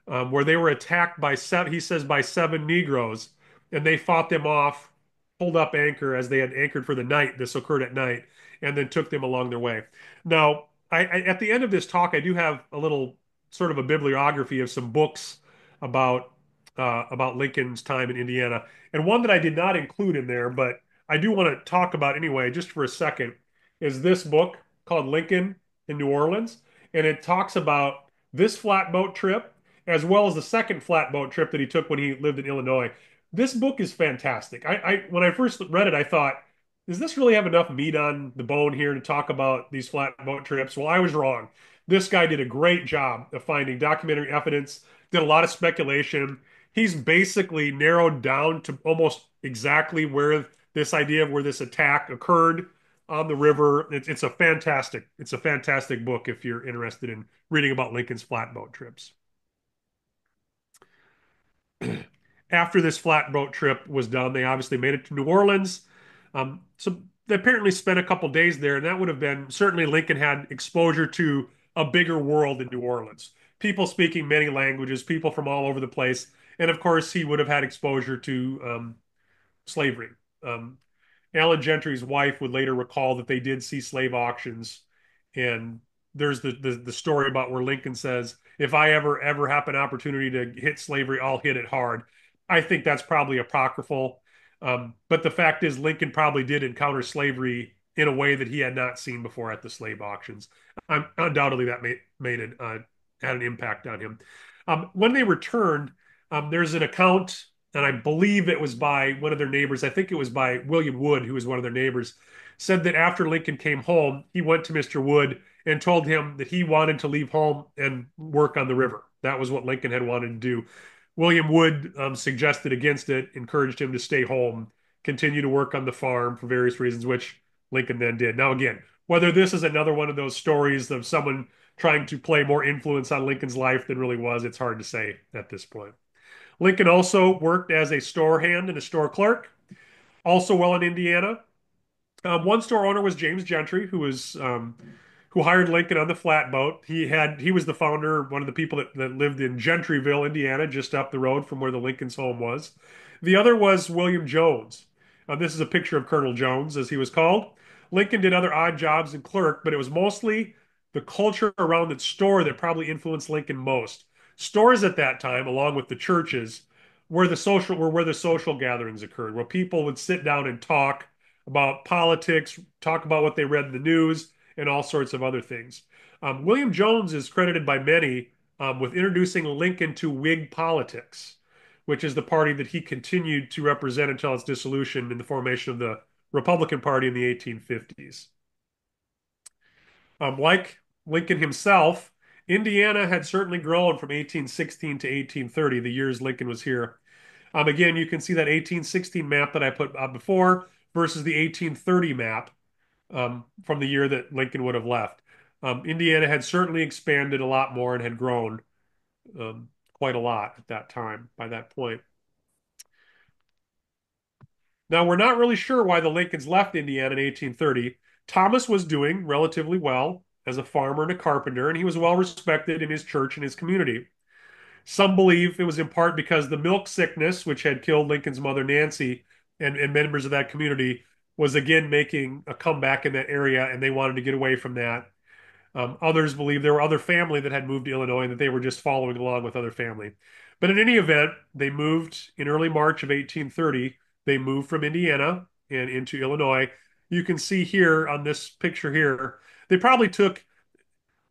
where they were attacked by he says by seven Negroes, and they fought them off, pulled up anchor as they had anchored for the night. This occurred at night, and then took them along their way. Now, at the end of this talk, I do have a little sort of a bibliography of some books about about Lincoln's time in Indiana, and one that I did not include in there, but I do want to talk about anyway, just for a second, is this book called Lincoln in New Orleans, and it talks about this flatboat trip as well as the second flatboat trip that he took when he lived in Illinois. This book is fantastic. When I first read it, I thought, does this really have enough meat on the bone here to talk about these flatboat trips? Well, I was wrong. This guy did a great job of finding documentary evidence, did a lot of speculation. He's basically narrowed down to almost exactly where this idea of where this attack occurred on the river. It's a fantastic book if you're interested in reading about Lincoln's flatboat trips. After this flatboat trip was done, they obviously made it to New Orleans. So they apparently spent a couple days there, and that would have been certainly Lincoln had exposure to a bigger world in New Orleans. People speaking many languages, people from all over the place, and of course he would have had exposure to slavery. Um, Allen Gentry's wife would later recall that they did see slave auctions, and there's the story about where Lincoln says, "If I ever have an opportunity to hit slavery, I'll hit it hard." I think that's probably apocryphal, but the fact is, Lincoln probably did encounter slavery in a way that he had not seen before at the slave auctions. Undoubtedly, that made it had an impact on him. When they returned, there's an account, and I believe it was by one of their neighbors. I think it was by William Wood, who was one of their neighbors, said that after Lincoln came home, he went to Mr. Wood and told him that he wanted to leave home and work on the river. That was what Lincoln had wanted to do. William Wood suggested against it, encouraged him to stay home, continue to work on the farm for various reasons, which Lincoln then did. Now, again, whether this is another one of those stories of someone trying to play more influence on Lincoln's life than really was, it's hard to say at this point. Lincoln also worked as a store hand and a store clerk, also well in Indiana. One store owner was James Gentry, who hired Lincoln on the flatboat. He was the founder, one of the people that lived in Gentryville, Indiana, just up the road from where the Lincoln's home was. The other was William Jones. This is a picture of Colonel Jones, as he was called. Lincoln did other odd jobs in clerk, but it was mostly the culture around the store that probably influenced Lincoln most. Stores at that time, along with the churches, were where the social gatherings occurred, where people would sit down and talk about politics, talk about what they read in the news, and all sorts of other things. William Jones is credited by many with introducing Lincoln to Whig politics, which is the party that he continued to represent until its dissolution in the formation of the Republican Party in the 1850s. Like Lincoln himself, Indiana had certainly grown from 1816 to 1830, the years Lincoln was here. Again, you can see that 1816 map that I put up before versus the 1830 map from the year that Lincoln would have left. Indiana had certainly expanded a lot more and had grown quite a lot at that time, by that point. Now, we're not really sure why the Lincolns left Indiana in 1830. Thomas was doing relatively well as a farmer and a carpenter, and he was well respected in his church and his community. Some believe it was in part because the milk sickness, which had killed Lincoln's mother, Nancy, and members of that community, was again making a comeback in that area, and they wanted to get away from that. Others believe there were other family that had moved to Illinois and that they were just following along with other family. But in any event, they moved in early March of 1830. They moved from Indiana and into Illinois. You can see here on this picture here, they probably took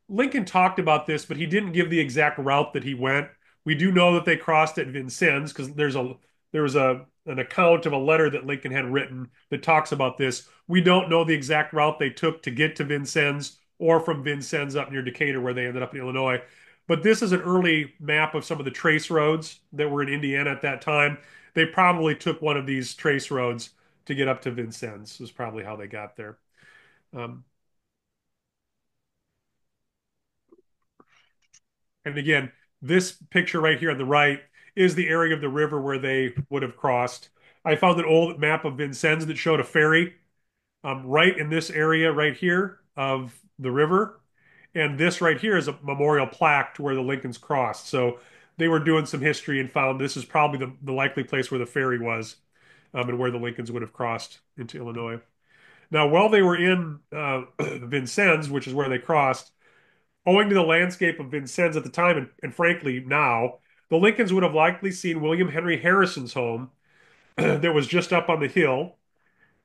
Lincoln talked about this, but he didn't give the exact route that he went. We do know that they crossed at Vincennes because there was a an account of a letter that Lincoln had written that talks about this. We don't know the exact route they took to get to Vincennes or from Vincennes up near Decatur where they ended up in Illinois. But this is an early map of some of the trace roads that were in Indiana at that time. They probably took one of these trace roads to get up to Vincennes, is probably how they got there. Um, And again, this picture right here on the right is the area of the river where they would have crossed. I found an old map of Vincennes that showed a ferry right in this area right here of the river. And this right here is a memorial plaque to where the Lincolns crossed. So they were doing some history and found this is probably the likely place where the ferry was and where the Lincolns would have crossed into Illinois. Now, while they were in Vincennes, which is where they crossed, owing to the landscape of Vincennes at the time, and frankly now, the Lincolns would have likely seen William Henry Harrison's home that was just up on the hill.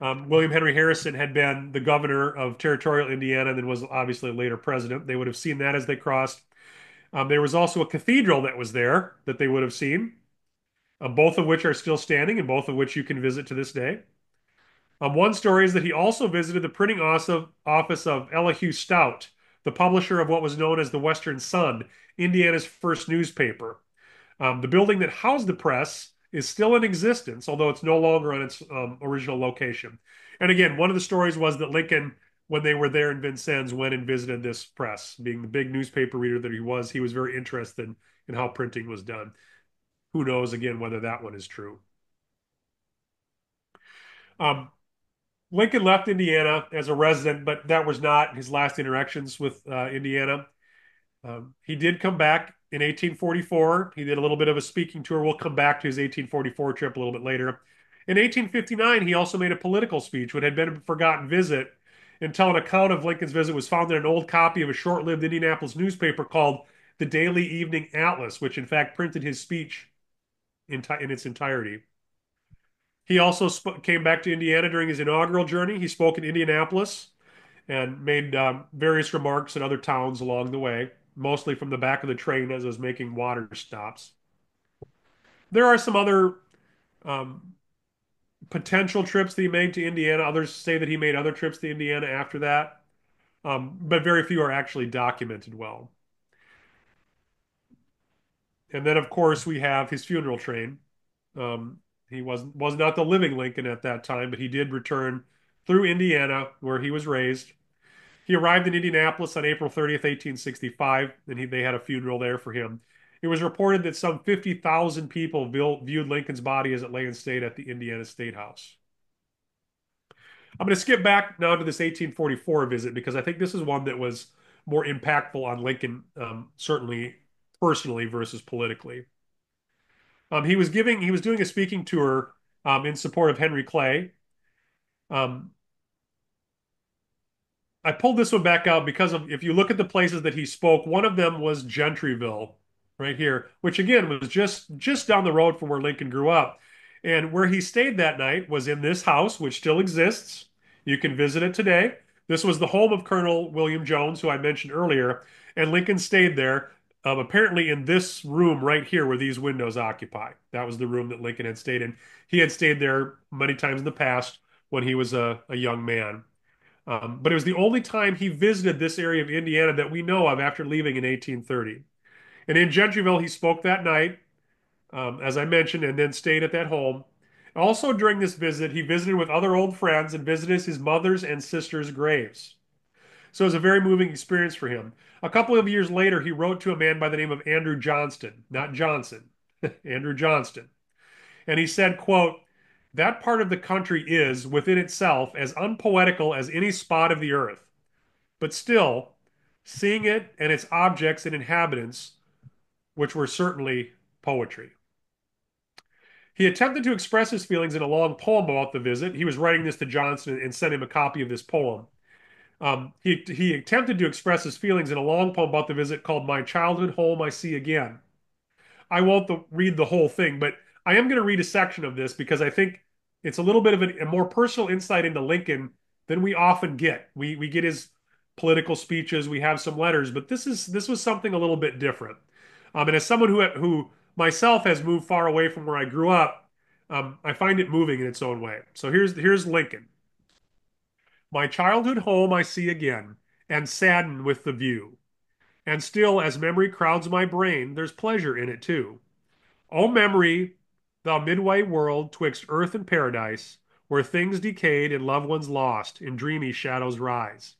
William Henry Harrison had been the governor of territorial Indiana and then was obviously a later president. They would have seen that as they crossed. There was also a cathedral that was there that they would have seen, both of which are still standing and both of which you can visit to this day. One story is that he also visited the printing office of Elihu Stout, the publisher of what was known as the Western Sun, Indiana's first newspaper. The building that housed the press is still in existence, although it's no longer on its original location. And again, one of the stories was that Lincoln, when they were there in Vincennes, went and visited this press. Being the big newspaper reader that he was very interested in how printing was done. Who knows, again, whether that one is true. Um, Lincoln left Indiana as a resident, but that was not his last interactions with Indiana. He did come back in 1844. He did a little bit of a speaking tour. We'll come back to his 1844 trip a little bit later. In 1859, he also made a political speech, which had been a forgotten visit until an account of Lincoln's visit was found in an old copy of a short-lived Indianapolis newspaper called the Daily Evening Atlas, which in fact printed his speech in its entirety. He also came back to Indiana during his inaugural journey. He spoke in Indianapolis and made various remarks in other towns along the way, mostly from the back of the train as it was making water stops. There are some other um, potential trips that he made to Indiana. Others say that he made other trips to Indiana after that, but very few are actually documented well. And then, of course, we have his funeral train. He was not the living Lincoln at that time, but he did return through Indiana, where he was raised. He arrived in Indianapolis on April 30th, 1865, and they had a funeral there for him. It was reported that some 50,000 people viewed Lincoln's body as it lay in state at the Indiana State House. I'm going to skip back now to this 1844 visit because I think this is one that was more impactful on Lincoln, certainly personally versus politically. He was doing a speaking tour in support of Henry Clay. Um, I pulled this one back out because of if you look at the places that he spoke, one of them was Gentryville. right here, which again was just down the road from where Lincoln grew up. And where he stayed that night was in this house, which still exists. You can visit it today. This was the home of Colonel William Jones, who I mentioned earlier, and Lincoln stayed there, apparently in this room right here where these windows occupy. That was the room that Lincoln had stayed in. He had stayed there many times in the past when he was a young man. But it was the only time he visited this area of Indiana that we know of after leaving in 1830. And in Gentryville, he spoke that night, as I mentioned, and then stayed at that home. Also, during this visit, he visited with other old friends and visited his mother's and sister's graves. So it was a very moving experience for him. A couple of years later, he wrote to a man by the name of Andrew Johnston, not Johnson, Andrew Johnston. And he said, quote, that part of the country is, within itself, as unpoetical as any spot of the earth. But still, seeing it and its objects and inhabitants, which were certainly poetry. He attempted to express his feelings in a long poem about the visit. He was writing this to Johnson and sent him a copy of this poem. He attempted to express his feelings in a long poem about the visit called My Childhood Home I See Again. I won't read the whole thing, but I am going to read a section of this because I think it's a little bit of a more personal insight into Lincoln than we often get. We get his political speeches, we have some letters, but this was something a little bit different. And as someone who myself has moved far away from where I grew up, I find it moving in its own way. So here's Lincoln. My childhood home I see again, and sadden with the view. And still, as memory crowds my brain, there's pleasure in it too. O memory, thou midway world twixt earth and paradise, where things decayed and loved ones lost in dreamy shadows rise,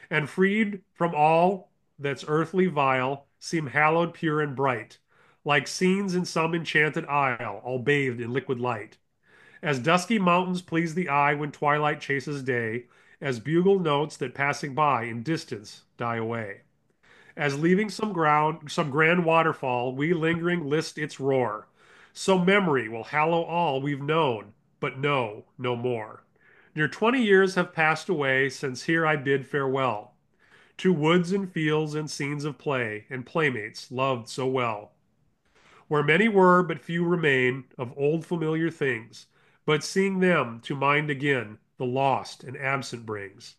and freed from all that's earthly vile, seem hallowed pure and bright, like scenes in some enchanted isle, all bathed in liquid light. As dusky mountains please the eye when twilight chases day, as bugle notes that passing by in distance die away. As leaving some grand waterfall, we lingering list its roar. So memory will hallow all we've known, but know no more. Near 20 years have passed away since here I bid farewell to woods and fields and scenes of play and playmates loved so well, where many were, but few remain of old familiar things. But seeing them to mind again, the lost and absent brings.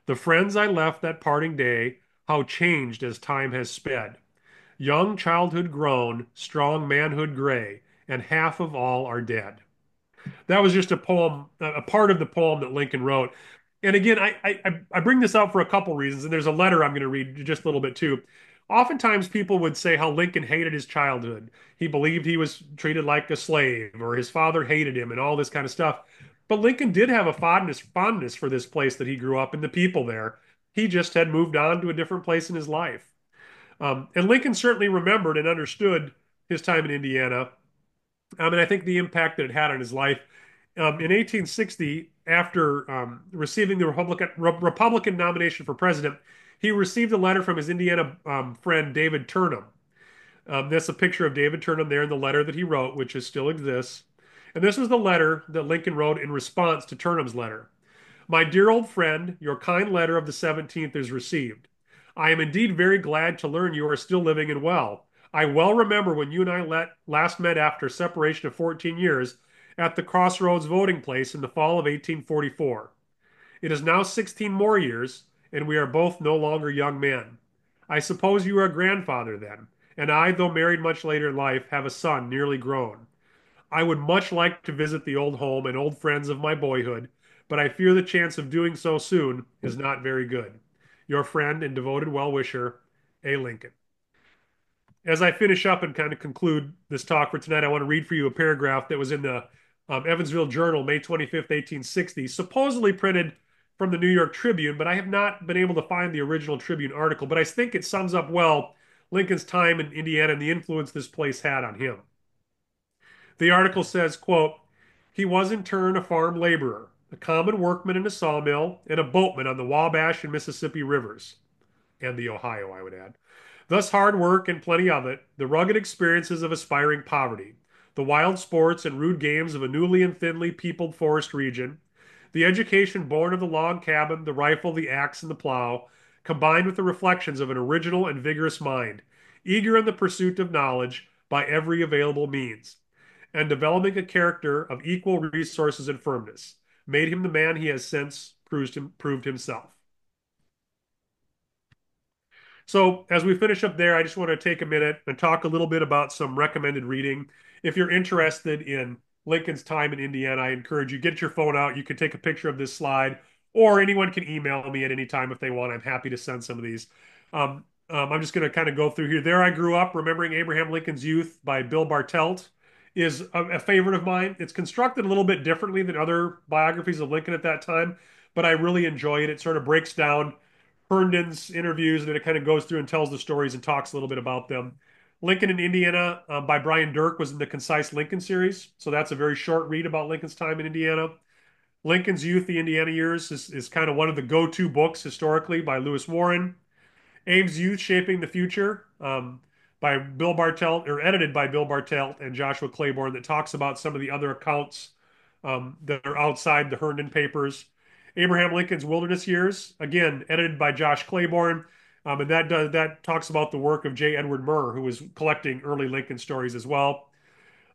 The friends I left that parting day, how changed as time has sped. Young childhood grown, strong manhood gray, and half of all are dead. That was just a poem, a part of the poem that Lincoln wrote. And again, I bring this up for a couple reasons, and there's a letter I'm going to read just a little bit too. Oftentimes, people would say how Lincoln hated his childhood. He believed he was treated like a slave, or his father hated him, and all this kind of stuff. But Lincoln did have a fondness for this place that he grew up and the people there. He just had moved on to a different place in his life. And Lincoln certainly remembered and understood his time in Indiana. And I think the impact that it had on his life. In 1860, after receiving the Republican nomination for president, he received a letter from his Indiana friend David Turnham. That's a picture of David Turnham there in the letter that he wrote, which still exists. And this was the letter that Lincoln wrote in response to Turnham's letter. My dear old friend, your kind letter of the 17th is received. I am indeed very glad to learn you are still living and well. I well remember when you and I last met after a separation of 14 years at the Crossroads voting place in the fall of 1844. It is now 16 more years, and we are both no longer young men. I suppose you are a grandfather then, and I, though married much later in life, have a son nearly grown. I would much like to visit the old home and old friends of my boyhood, but I fear the chance of doing so soon is not very good. Your friend and devoted well-wisher, A. Lincoln. As I finish up and kind of conclude this talk for tonight, I want to read for you a paragraph that was in the Evansville Journal, May 25th, 1860, supposedly printed from the New York Tribune, but I have not been able to find the original Tribune article. But I think it sums up well Lincoln's time in Indiana and the influence this place had on him. The article says, quote, he was in turn a farm laborer, a common workman in a sawmill, and a boatman on the Wabash and Mississippi rivers, and the Ohio, I would add. Thus hard work and plenty of it, the rugged experiences of aspiring poverty, the wild sports and rude games of a newly and thinly peopled forest region, the education born of the log cabin, the rifle, the axe, and the plow, combined with the reflections of an original and vigorous mind, eager in the pursuit of knowledge by every available means, and developing a character of equal resources and firmness, made him the man he has since proved himself. So, as we finish up there, I just want to take a minute and talk a little bit about some recommended reading. If you're interested in Lincoln's time in Indiana, I encourage you get your phone out. You can take a picture of this slide, or anyone can email me at any time if they want. I'm happy to send some of these. I'm just going to kind of go through here. There I Grew Up, Remembering Abraham Lincoln's Youth by Bill Bartelt is a favorite of mine. It's constructed a little bit differently than other biographies of Lincoln at that time, but I really enjoy it. It sort of breaks down Herndon's interviews, and then it kind of goes through and tells the stories and talks a little bit about them. Lincoln in Indiana by Brian Dirk was in the Concise Lincoln series. So that's a very short read about Lincoln's time in Indiana. Lincoln's Youth, the Indiana Years is kind of one of the go-to books historically by Lewis Warren. Abe's Youth, Shaping the Future by Bill Bartelt, or edited by Bill Bartelt and Joshua Claiborne, that talks about some of the other accounts that are outside the Herndon papers. Abraham Lincoln's Wilderness Years, again, edited by Josh Claiborne. And that talks about the work of J. Edward Murr, who was collecting early Lincoln stories as well.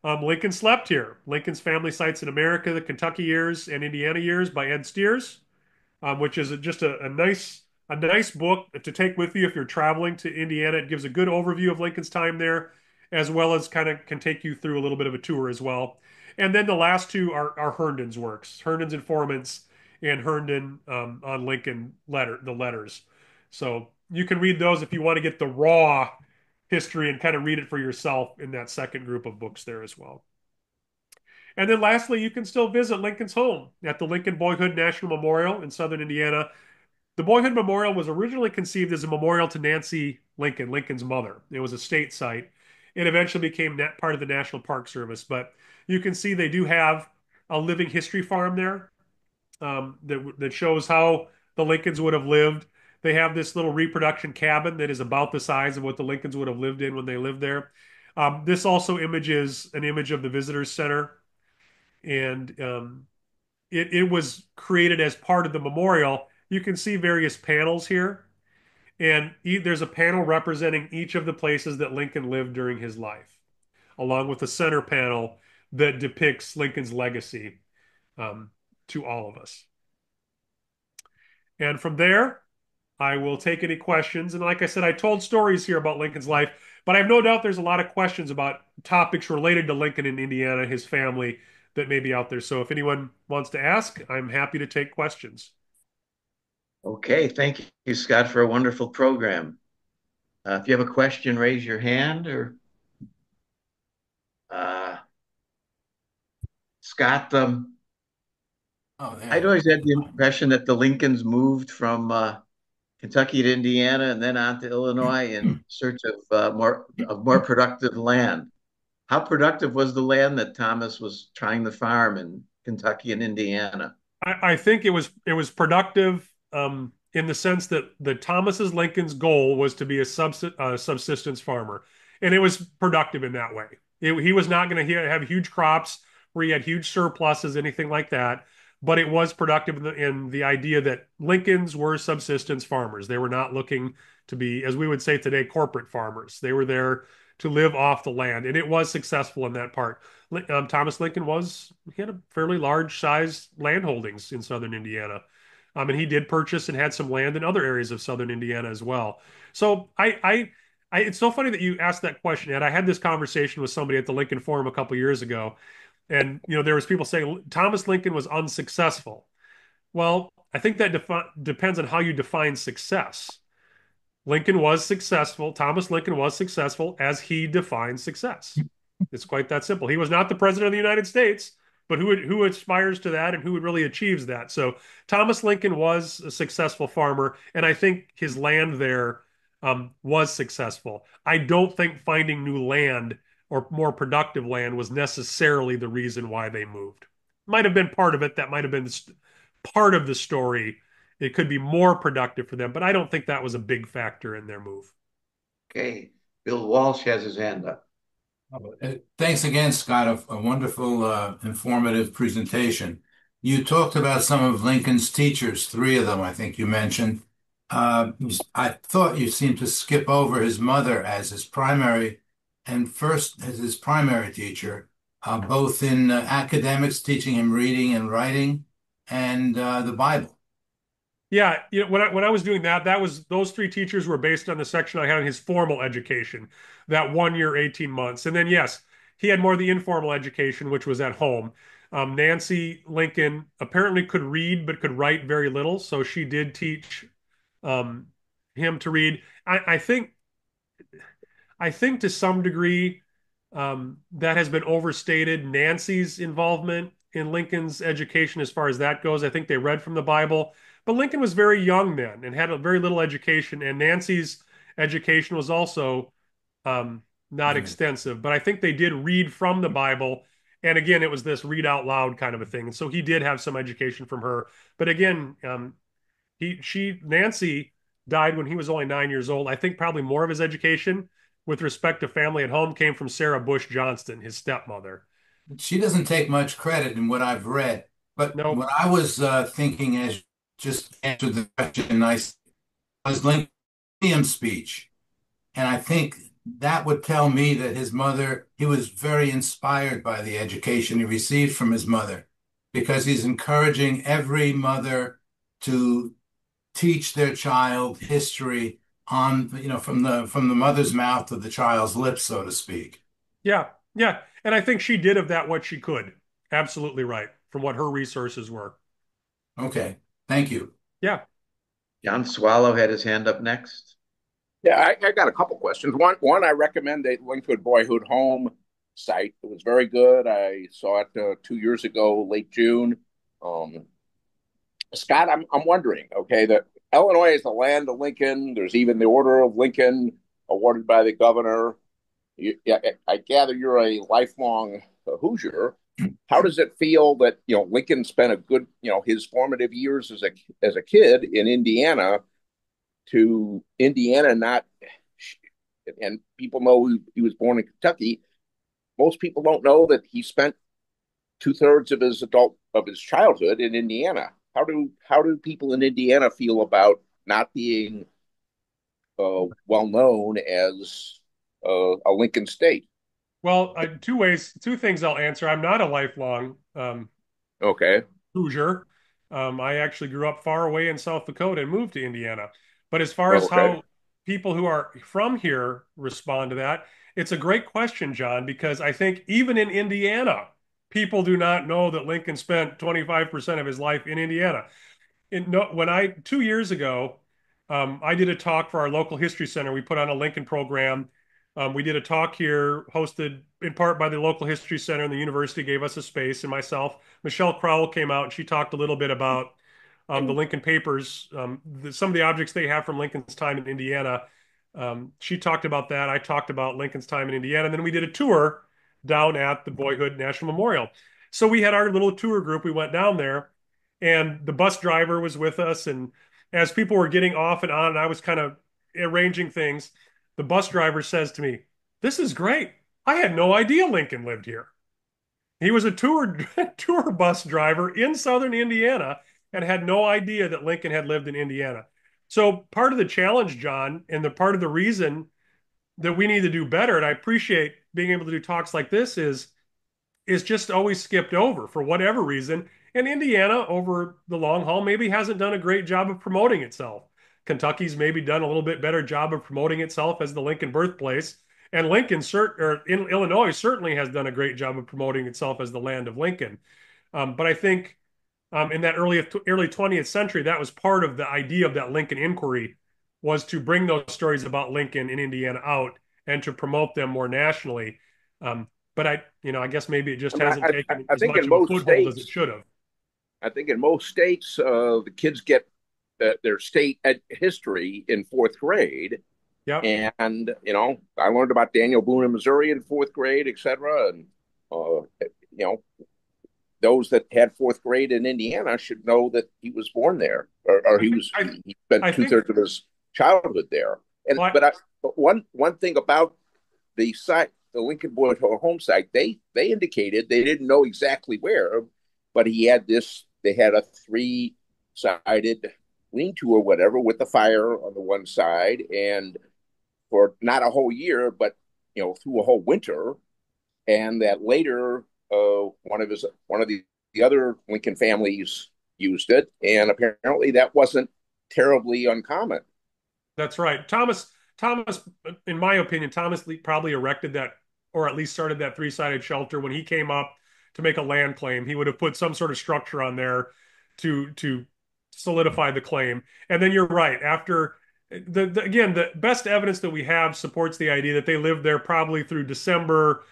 Lincoln Slept Here, Lincoln's Family Sites in America, the Kentucky Years and Indiana Years by Ed Steers, which is just a nice book to take with you if you're traveling to Indiana. It gives a good overview of Lincoln's time there, as well as kind of can take you through a little bit of a tour as well. And then the last two are Herndon's works, Herndon's Informants and Herndon on Lincoln the letters. So you can read those if you want to get the raw history and kind of read it for yourself in that second group of books there as well. And then lastly, you can still visit Lincoln's home at the Lincoln Boyhood National Memorial in southern Indiana. The Boyhood Memorial was originally conceived as a memorial to Nancy Lincoln, Lincoln's mother. It was a state site. It eventually became part of the National Park Service. But you can see they do have a living history farm there that shows how the Lincolns would have lived. They have this little reproduction cabin that is about the size of what the Lincolns would have lived in when they lived there. This also images an image of the Visitors Center, and it was created as part of the memorial. You can see various panels here, and there's a panel representing each of the places that Lincoln lived during his life, along with the center panel that depicts Lincoln's legacy to all of us. And from there, I will take any questions. And like I said, I told stories here about Lincoln's life, but I have no doubt there's a lot of questions about topics related to Lincoln in Indiana, his family, that may be out there. So if anyone wants to ask, I'm happy to take questions. Okay, thank you, Scott, for a wonderful program. If you have a question, raise your hand. Or uh, Scott, Oh, I'd there. always had the impression that the Lincolns moved from Kentucky to Indiana and then on to Illinois in search of more productive land. How productive was the land that Thomas was trying to farm in Kentucky and Indiana? I think it was productive in the sense that the Thomas's Lincoln's goal was to be a subsistence farmer, and it was productive in that way. He was not going to have huge crops where he had huge surpluses, anything like that. But it was productive in the idea that Lincolns were subsistence farmers. They were not looking to be, as we would say today, corporate farmers. They were there to live off the land, and it was successful in that part. Thomas Lincoln he had a fairly large size land holdings in southern Indiana. And he did purchase and had some land in other areas of southern Indiana as well. So it's so funny that you asked that question, Ed. I had this conversation with somebody at the Lincoln Forum a couple years ago, and there was people saying Thomas Lincoln was unsuccessful. Well, I think that depends on how you define success. Lincoln was successful. Thomas Lincoln was successful as he defined success. It's quite that simple. He was not the president of the United States, but who aspires to that and who really achieves that? So Thomas Lincoln was a successful farmer, and I think his land there was successful. I don't think finding new land or more productive land was necessarily the reason why they moved. Might have been part of it. That might have been part of the story. It could be more productive for them, but I don't think that was a big factor in their move. Okay, Bill Walsh has his hand up. Thanks again, Scott. A wonderful, informative presentation. You talked about some of Lincoln's teachers, three of them, I think you mentioned. I thought you seemed to skip over his mother as his primary and first as his primary teacher, both in academics, teaching him reading and writing, and the Bible. Yeah, when I was doing that, that was those three teachers were based on the section I had on his formal education, that 1 year, 18 months. And then yes, he had more of the informal education, which was at home. Nancy Lincoln apparently could read but could write very little, so she did teach um, him to read. I think to some degree that has been overstated. Nancy's involvement in Lincoln's education, as far as that goes, I think they read from the Bible. But Lincoln was very young then and had a very little education, and Nancy's education was also not Yeah. extensive. But I think they did read from the Bible. And again, it was this read out loud kind of a thing. And so he did have some education from her. But again, Nancy died when he was only 9 years old. I think probably more of his education with respect to family at home came from Sarah Bush Johnston, his stepmother. She doesn't take much credit in what I've read, but Nope. what I was thinking as just answered the question nice was Lincoln's speech. And I think that would tell me that his mother, he was very inspired by the education he received from his mother because he's encouraging every mother to teach their child history on, from the mother's mouth to the child's lips, so to speak. Yeah. Yeah. And I think she did of that what she could. Absolutely right. From what her resources were. Okay, thank you. Yeah. John Swallow had his hand up next. Yeah, I got a couple questions. One, I recommend a Linkwood Boyhood Home site. It was very good. I saw it 2 years ago, late June. Um, Scott, I'm wondering, okay, that Illinois is the land of Lincoln. There's even the Order of Lincoln awarded by the governor. Yeah, I gather you're a lifelong Hoosier. How does it feel that Lincoln spent a good his formative years as a kid in Indiana to Indiana not and people know he was born in Kentucky. Most people don't know that he spent 2/3 of his childhood in Indiana. How do people in Indiana feel about not being well known as a Lincoln state? Well, two things I'll answer. I'm not a lifelong Okay, Hoosier. I actually grew up far away in South Dakota and moved to Indiana. But as far as okay. how people who are from here respond to that, it's a great question, John, because I think even in Indiana, people do not know that Lincoln spent 25% of his life in Indiana. No, when I 2 years ago, I did a talk for our local history center. We put on a Lincoln program. We did a talk here, hosted in part by the local history center, and the university gave us a space. And myself, Michelle Crowell, came out and she talked a little bit about the Lincoln papers, some of the objects they have from Lincoln's time in Indiana. She talked about that. I talked about Lincoln's time in Indiana, and then we did a tour down at the Boyhood National Memorial. So we had our little tour group. We went down there and the bus driver was with us. And as people were getting off and on, and I was kind of arranging things, the bus driver says to me, "This is great. I had no idea Lincoln lived here." He was a tour tour bus driver in southern Indiana and had no idea that Lincoln had lived in Indiana. So part of the challenge, John, and the part of the reason that we need to do better, and I appreciate being able to do talks like this, is just always skipped over for whatever reason. And Indiana, over the long haul, maybe hasn't done a great job of promoting itself. Kentucky's maybe done a little bit better job of promoting itself as the Lincoln birthplace. And in Illinois certainly has done a great job of promoting itself as the land of Lincoln. But I think in that early 20th century, that was part of the idea of that Lincoln inquiry, was to bring those stories about Lincoln in Indiana out and to promote them more nationally. But I guess maybe it just I mean, hasn't taken I as think much in of a most foothold as it states, should have. the kids get their state history in fourth grade. Yep. And, I learned about Daniel Boone in Missouri in fourth grade, et cetera. And, those that had fourth grade in Indiana should know that he was born there, or he spent I two think, thirds of his childhood there. And, well, but one thing about the site, the Lincoln Boyd home site, they indicated they didn't know exactly where, but they had a three-sided lean-to or whatever with the fire on the one side, and for not a whole year, but through a whole winter, and that later one of the other Lincoln families used it, and apparently that wasn't terribly uncommon. That's right. Thomas, in my opinion, Thomas Lee probably erected that, or at least started that three-sided shelter when he came up to make a land claim. He would have put some sort of structure on there to solidify the claim. And then you're right. After again, the best evidence that we have supports the idea that they lived there probably through December,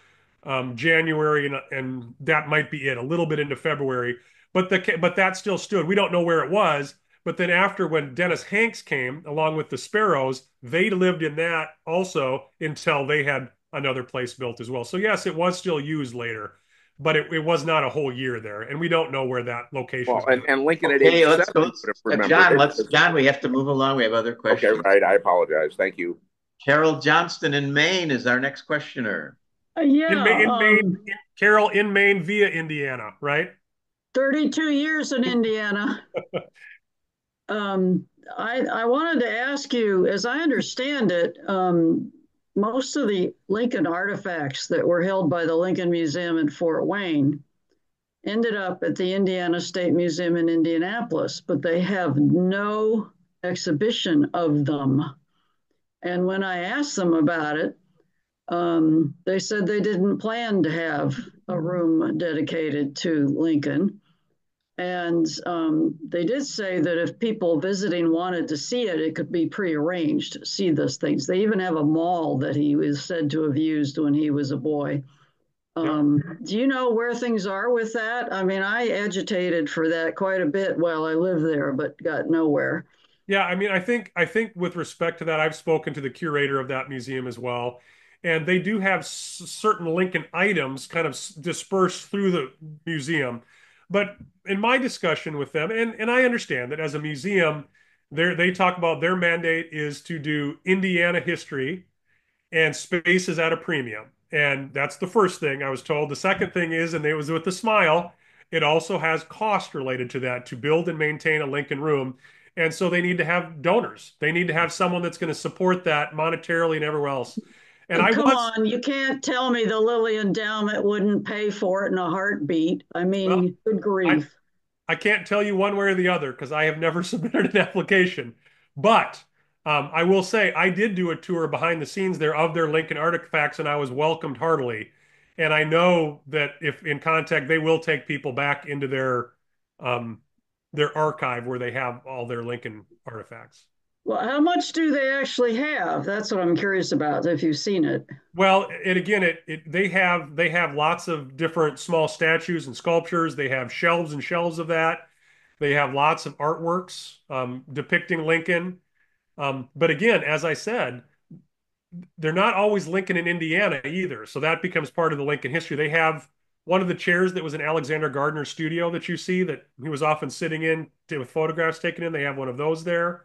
January, and that might be it. A little bit into February, but that still stood. We don't know where it was. But then after, when Dennis Hanks came along with the Sparrows, they lived in that also until they had another place built as well. So yes, it was still used later, but it was not a whole year there, and we don't know where that location Well, is going. and Lincoln at Okay, age let's go. 7 would have remembered it. John, we have to move along. We have other Okay, questions. right. I apologize. Thank you. Carol Johnston in Maine is our next questioner. In Yeah, Maine, Carol, in Maine via Indiana, right? 32 years in Indiana. I wanted to ask you, as I understand it, most of the Lincoln artifacts that were held by the Lincoln Museum in Fort Wayne ended up at the Indiana State Museum in Indianapolis, but they have no exhibition of them. And when I asked them about it, they said they didn't plan to have a room dedicated to Lincoln. And they did say that if people visiting wanted to see it, it could be prearranged to see those things. They even have a mall that he was said to have used when he was a boy. Do you know where things are with that? I mean, I agitated for that quite a bit while I lived there, but got nowhere. Yeah, I mean, I think with respect to that, I've spoken to the curator of that museum as well, and they do have certain Lincoln items kind of dispersed through the museum. But in my discussion with them, and I understand that as a museum, they talk about their mandate is to do Indiana history and space is at a premium. And that's the first thing I was told. The second thing is, and it was with a smile, it also has cost related to that to build and maintain a Lincoln Room. And so they need to have donors. They need to have someone that's going to support that monetarily and everywhere else. And Oh, I come was, on, you can't tell me the Lilly Endowment wouldn't pay for it in a heartbeat. I well, mean, good I, grief. I can't tell you one way or the other because I have never submitted an application. But I will say I did do a tour behind the scenes there of their Lincoln artifacts, and I was welcomed heartily. And I know that if in contact, they will take people back into um, their archive where they have all their Lincoln artifacts. Well, how much do they actually have? That's what I'm curious about, if you've seen it. Well, and again, they have lots of different small statues and sculptures. They have shelves and shelves of that. They have lots of artworks depicting Lincoln. But again, as I said, they're not always Lincoln in Indiana either. So that becomes part of the Lincoln history. They have one of the chairs that was in Alexander Gardner's studio that you see that he was often sitting in with photographs taken in. They have one of those there.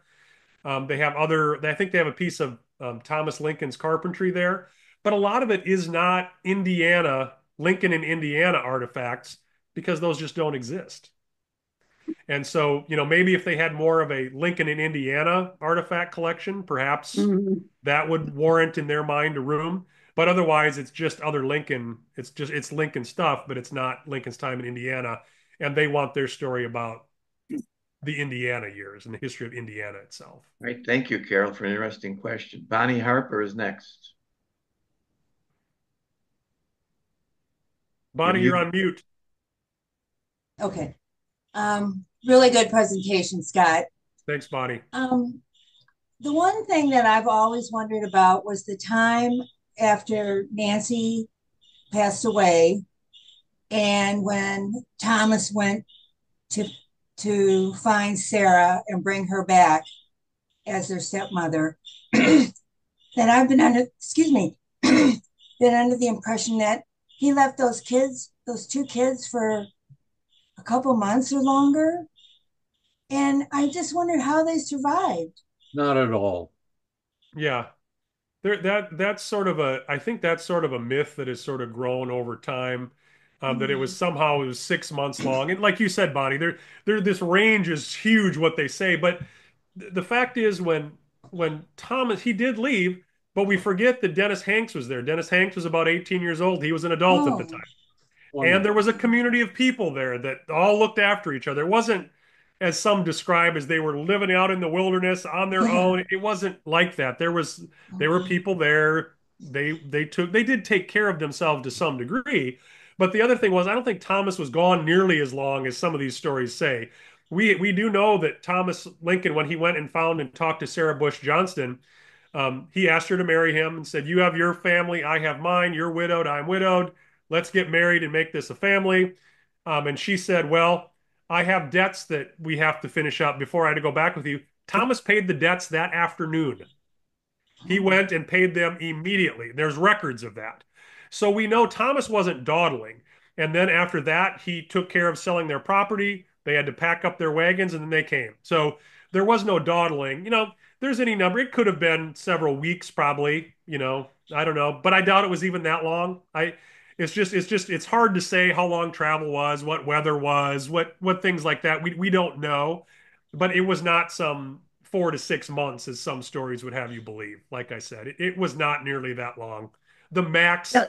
They have I think they have a piece of Thomas Lincoln's carpentry there. But a lot of it is not Lincoln in Indiana artifacts because those just don't exist. And so, maybe if they had more of a Lincoln in Indiana artifact collection, perhaps Mhm. that would warrant in their mind a room. But otherwise, it's just other Lincoln. It's Lincoln stuff, but it's not Lincoln's time in Indiana. And they want their story about the Indiana years and the history of Indiana itself. All right, thank you, Carol, for an interesting question. Bonnie Harper is next. You're Bonnie, you're muted. on mute. Okay. Really good presentation, Scott. Thanks, Bonnie. The one thing that I've always wondered about was the time after Nancy passed away and when Thomas went to find Sarah and bring her back as their stepmother. That I've been under, excuse me, been under the impression that he left those two kids for a couple months or longer. And I just wondered how they survived. Not at all. Yeah. That's sort of I think that's sort of a myth that has sort of grown over time. That it was 6 months long. And like you said, Bonnie, this range is huge what they say, but the fact is when Thomas he did leave, but we forget that Dennis Hanks was there. Dennis Hanks was about 18 years old. He was an adult at the Oh, time. And there Wonderful. was a community of people there that all looked after each other. It wasn't, as some describe, as they were living out in the wilderness on their yeah. own. It wasn't like that. There were Okay. people there. They did take care of themselves to some degree. But the other thing was, I don't think Thomas was gone nearly as long as some of these stories say. We do know that Thomas Lincoln, when he went and found and talked to Sarah Bush Johnston, he asked her to marry him and said, "You have your family, I have mine. You're widowed, I'm widowed. Let's get married and make this a family." And she said, "Well, I have debts that we have to finish up before I had to go back with you." Thomas paid the debts that afternoon. He went and paid them immediately. There's records of that. So we know Thomas wasn't dawdling. And then after that, he took care of selling their property. They had to pack up their wagons and then they came. So there was no dawdling. There's any number. It could have been several weeks, probably. I don't know, but I doubt it was even that long. It's hard to say how long travel was, what weather was, what things like that. We don't know, but it was not some 4 to 6 months, as some stories would have you believe. Like I said, it was not nearly that long. The max, Yeah.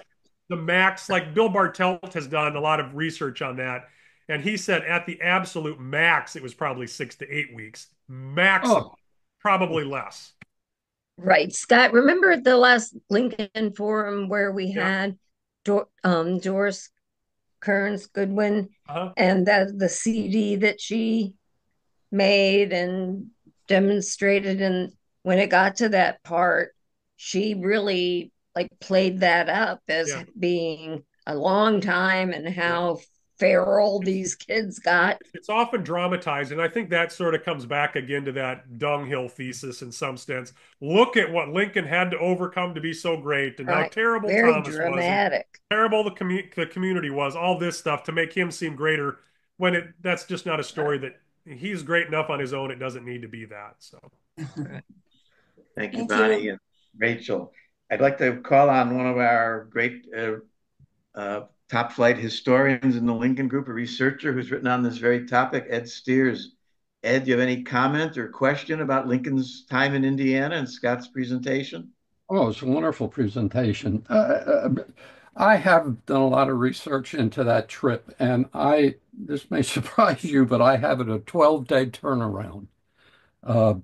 the max, like Bill Bartelt has done a lot of research on that, and he said at the absolute max, it was probably 6 to 8 weeks, maximum, Oh, probably less. Right. Scott, remember the last Lincoln Forum where we Yeah. had Doris Kearns Goodwin Uh-huh. and the CD that she made and demonstrated? And when it got to that part, she really like played that up as Yeah. being a long time and Yeah. how feral It's these kids got. it's often dramatized, and I think that sort of comes back again to that dunghill thesis in some sense. Look at what Lincoln had to overcome to be so great, and how Right. terrible Very Thomas was, and dramatic. terrible the community was. All this stuff to make him seem greater when that's just not a story that he's great enough on his own. It doesn't need to be that. So Right. Thank you, Thank Bonnie you. and Rachel. I'd like to call on one of our great top flight historians in the Lincoln Group, a researcher who's written on this very topic, Ed Steers. Ed, do you have any comment or question about Lincoln's time in Indiana and Scott's presentation? oh, it's a wonderful presentation. I have done a lot of research into that trip, and this may surprise you, but I have it a 12-day turnaround. Uh,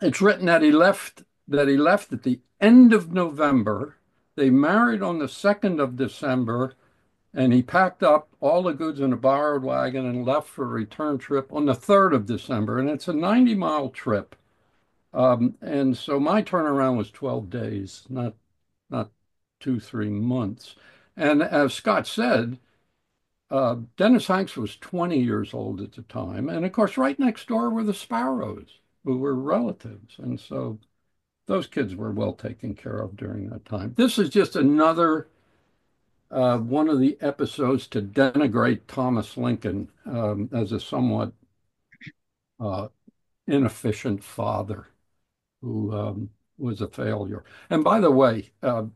it's written that he left at the end of November. They married on the 2nd of December, and he packed up all the goods in a borrowed wagon and left for a return trip on the 3rd of December. And it's a 90-mile trip. And so my turnaround was 12 days, not 2, 3 months. And as Scott said, Dennis Hanks was 20 years old at the time. And of course, right next door were the Sparrows, who were relatives. And so those kids were well taken care of during that time. This is just another one of the episodes to denigrate Thomas Lincoln as a somewhat uh, inefficient father who was a failure. And by the way,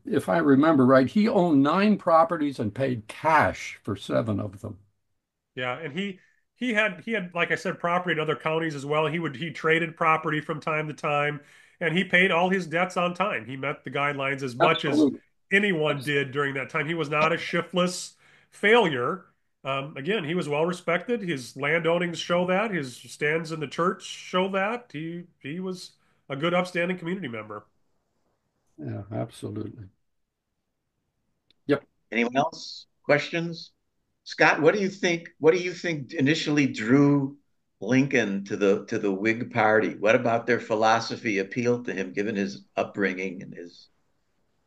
if I remember right, he owned 9 properties and paid cash for 7 of them. yeah, and he had like I said, property in other counties as well. He traded property from time to time, and he paid all his debts on time. He met the guidelines as much as Absolutely. anyone did during that time. He was not a shiftless failure. Again, he was well respected. His land ownings show that. His stands in the church show that. He was a good, upstanding community member. Yeah, absolutely. Yep. Anyone else? Questions? Scott, what do you think initially drew Lincoln to the Whig Party? What about their philosophy appealed to him, given his upbringing and his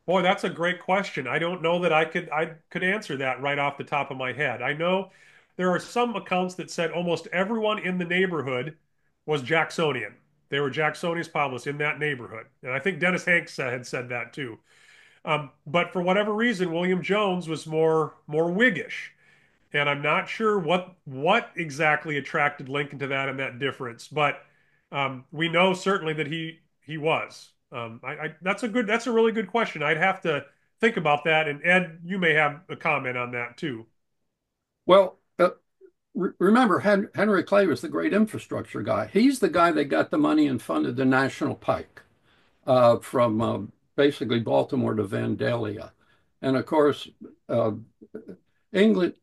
Boy, that's a great question. I don't know that I could answer that right off the top of my head. I know there are some accounts that said almost everyone in the neighborhood was Jacksonian. They were Jacksonius Publius in that neighborhood. And I think Dennis Hanks had said that too. But for whatever reason, William Jones was more Whiggish. And I'm not sure what exactly attracted Lincoln to that and that difference, but we know certainly that he was. That's a really good question. I'd have to think about that. And Ed, you may have a comment on that too. Well, remember, Henry Clay was the great infrastructure guy. He's the guy that got the money and funded the National Pike from basically Baltimore to Vandalia. And of course, uh, England,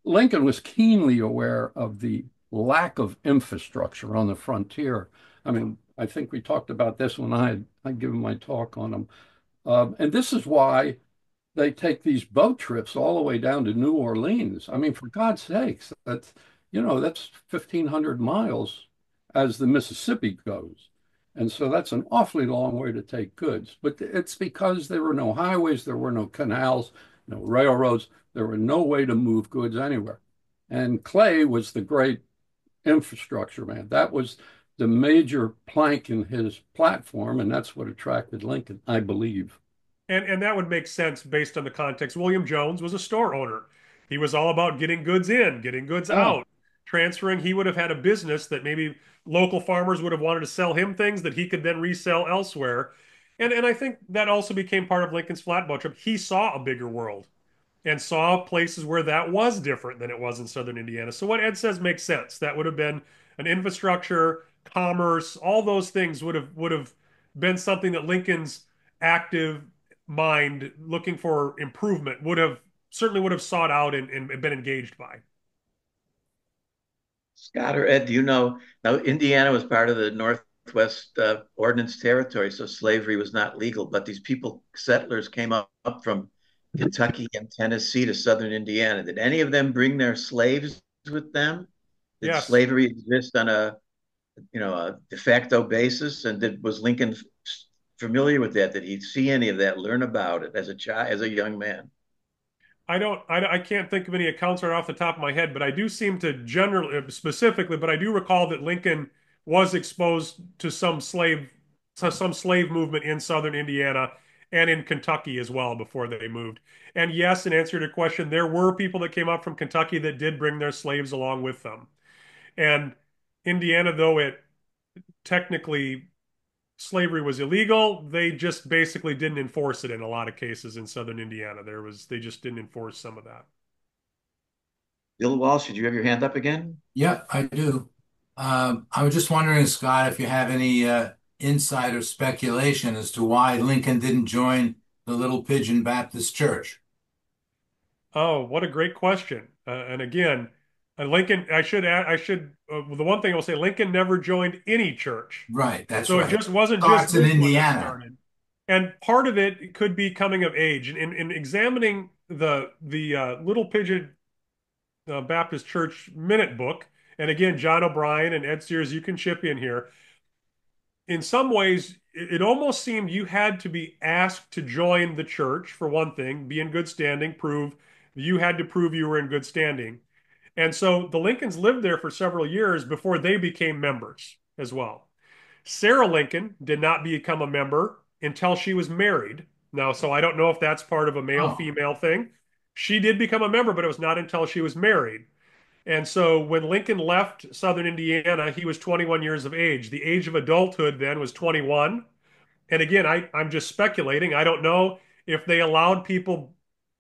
Lincoln was keenly aware of the lack of infrastructure on the frontier. I mean, I think we talked about this when I'd given my talk on them. And this is why they take these boat trips all the way down to New Orleans. I mean, for God's sakes, that's 1,500 miles as the Mississippi goes. And so that's an awfully long way to take goods. But it's because there were no highways, there were no canals, no railroads, there were no way to move goods anywhere. And Clay was the great infrastructure man. That was the major plank in his platform, and that's what attracted Lincoln, I believe. And that would make sense based on the context. William Jones was a store owner. He was all about getting goods in, getting goods Oh, out, transferring. He would have had a business that maybe local farmers would have wanted to sell him things that he could then resell elsewhere. And I think that also became part of Lincoln's flatboat trip. He saw a bigger world and saw places where that was different than it was in southern Indiana. So what Ed says makes sense. That would have been an infrastructure, commerce, all those things would have been something that Lincoln's active mind looking for improvement would have sought out and been engaged by. Scott or Ed, do you know? Now, Indiana was part of the Northwest Ordinance Territory, so slavery was not legal. But these people, settlers, came up from Kentucky and Tennessee to southern Indiana. Did any of them bring their slaves with them? Did Yes. slavery exist on a de facto basis? And was Lincoln familiar with that? Did he see any of that, learn about it as a child, as a young man? I can't think of any accounts right off the top of my head, but I do seem to generally, specifically, but I do recall that Lincoln was exposed to some slave movement in southern Indiana and in Kentucky as well before they moved. And yes, in answer to your question, there were people that came up from Kentucky that did bring their slaves along with them. And Indiana, though it technically slavery was illegal, they just basically didn't enforce it in a lot of cases in southern Indiana. They just didn't enforce some of that. Bill Walsh, did you have your hand up again? Yeah, I do. I was just wondering, Scott, if you have any insight or speculation as to why Lincoln didn't join the Little Pigeon Baptist Church. Oh, what a great question. And again, Lincoln, the one thing I'll say, Lincoln never joined any church. Right, that's So it right. just wasn't just Starts in this one that Indiana. started. And part of it could be coming of age. In examining the Little Pigeon Baptist Church Minute Book, and again, John O'Brien and Ed Sears, you can chip in here. In some ways, it almost seemed you had to be asked to join the church, for one thing, be in good standing, you had to prove you were in good standing. And so the Lincolns lived there for several years before they became members as well. Sarah Lincoln did not become a member until she was married. Now, so I don't know if that's part of a male Oh, female thing. She did become a member, but it was not until she was married. And so when Lincoln left Southern Indiana, he was 21 years of age. The age of adulthood then was 21. And again, I'm just speculating. I don't know if they allowed people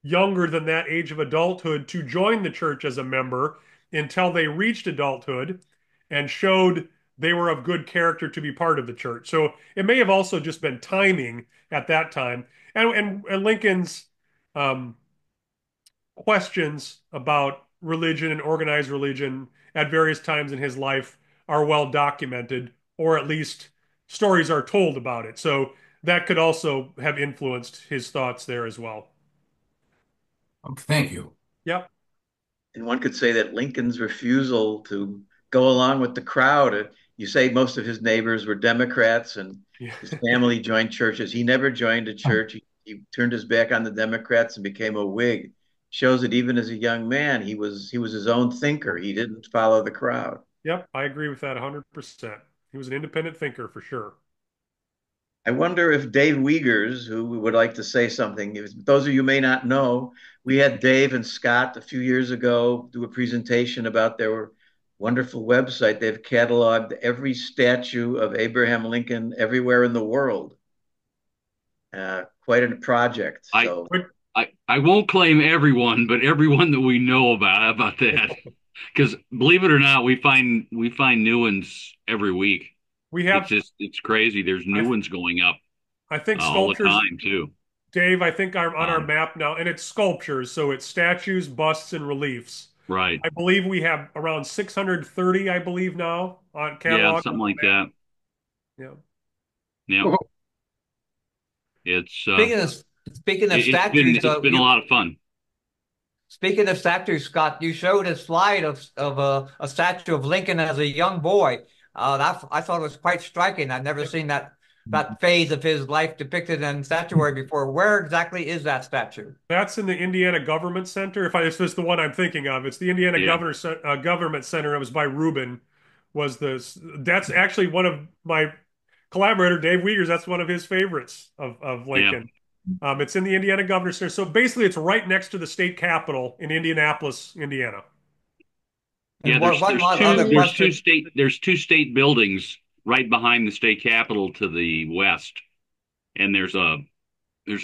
younger than that age of adulthood to join the church as a member until they reached adulthood and showed they were of good character to be part of the church. So it may have also just been timing at that time. And Lincoln's um, questions about religion and organized religion at various times in his life are well documented, or at least stories are told about it. So that could also have influenced his thoughts there as well. okay, thank you. Yep. And one could say that Lincoln's refusal to go along with the crowd, you say most of his neighbors were Democrats and Yeah. his family joined churches. He never joined a church. He turned his back on the Democrats and became a Whig. Shows that even as a young man, he was his own thinker. He didn't follow the crowd. Yep. I agree with that 100%. He was an independent thinker for sure. I wonder if Dave Wiegers, who would like to say something, those of you may not know, we had Dave and Scott a few years ago do a presentation about their wonderful website. They've cataloged every statue of Abraham Lincoln everywhere in the world. Quite a project. I So Quick, I won't claim everyone, but everyone that we know about that. Because believe it or not, we find new ones every week. We It's have, just it's crazy. There's new I, ones going up I think all the sculptures, time too. Dave, I think are on our Um, map now, and it's sculptures, so it's statues, busts, and reliefs. right. I believe we have around 630, I believe now on Yeah, catalog something on like the map. that. Yeah. Yeah. Oh, It's Speaking of speaking of it's been statues, it's been a lot of fun. speaking of statues, Scott, you showed a slide of a statue of Lincoln as a young boy. That I thought it was quite striking. I've never seen that phase of his life depicted in statuary before. Where exactly is that statue? That's in the Indiana Government Center. If it's the one I'm thinking of, it's the Indiana Yeah. Government Center. It was by Rubin. That's actually one of my collaborator, Dave Wiegers. That's one of his favorites of Yeah. Lincoln. It's in the Indiana Governor Center. So basically, it's right next to the state capitol in Indianapolis, Indiana. Yeah, And one other question. there's two state buildings right behind the state capitol to the west, and there's a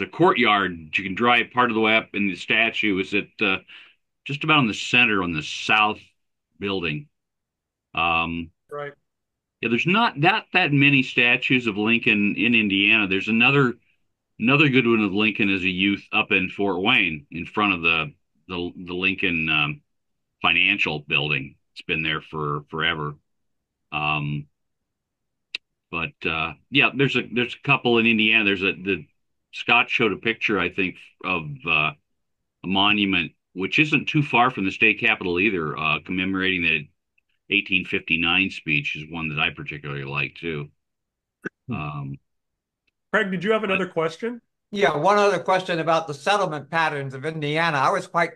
courtyard you can drive part of the way up, and the statue is at just about in the center on the south building. Um, Right. yeah, there's not that many statues of Lincoln in Indiana. There's another good one of Lincoln as a youth up in Fort Wayne in front of the Lincoln Financial Building. It's been there for forever. Um, but yeah, there's a couple in Indiana. The Scott showed a picture, I think, of a monument which isn't too far from the state capitol either, commemorating the 1859 speech is one that I particularly like too. Um, Craig, did you have but another question? Yeah, one other question about the settlement patterns of Indiana. I was quite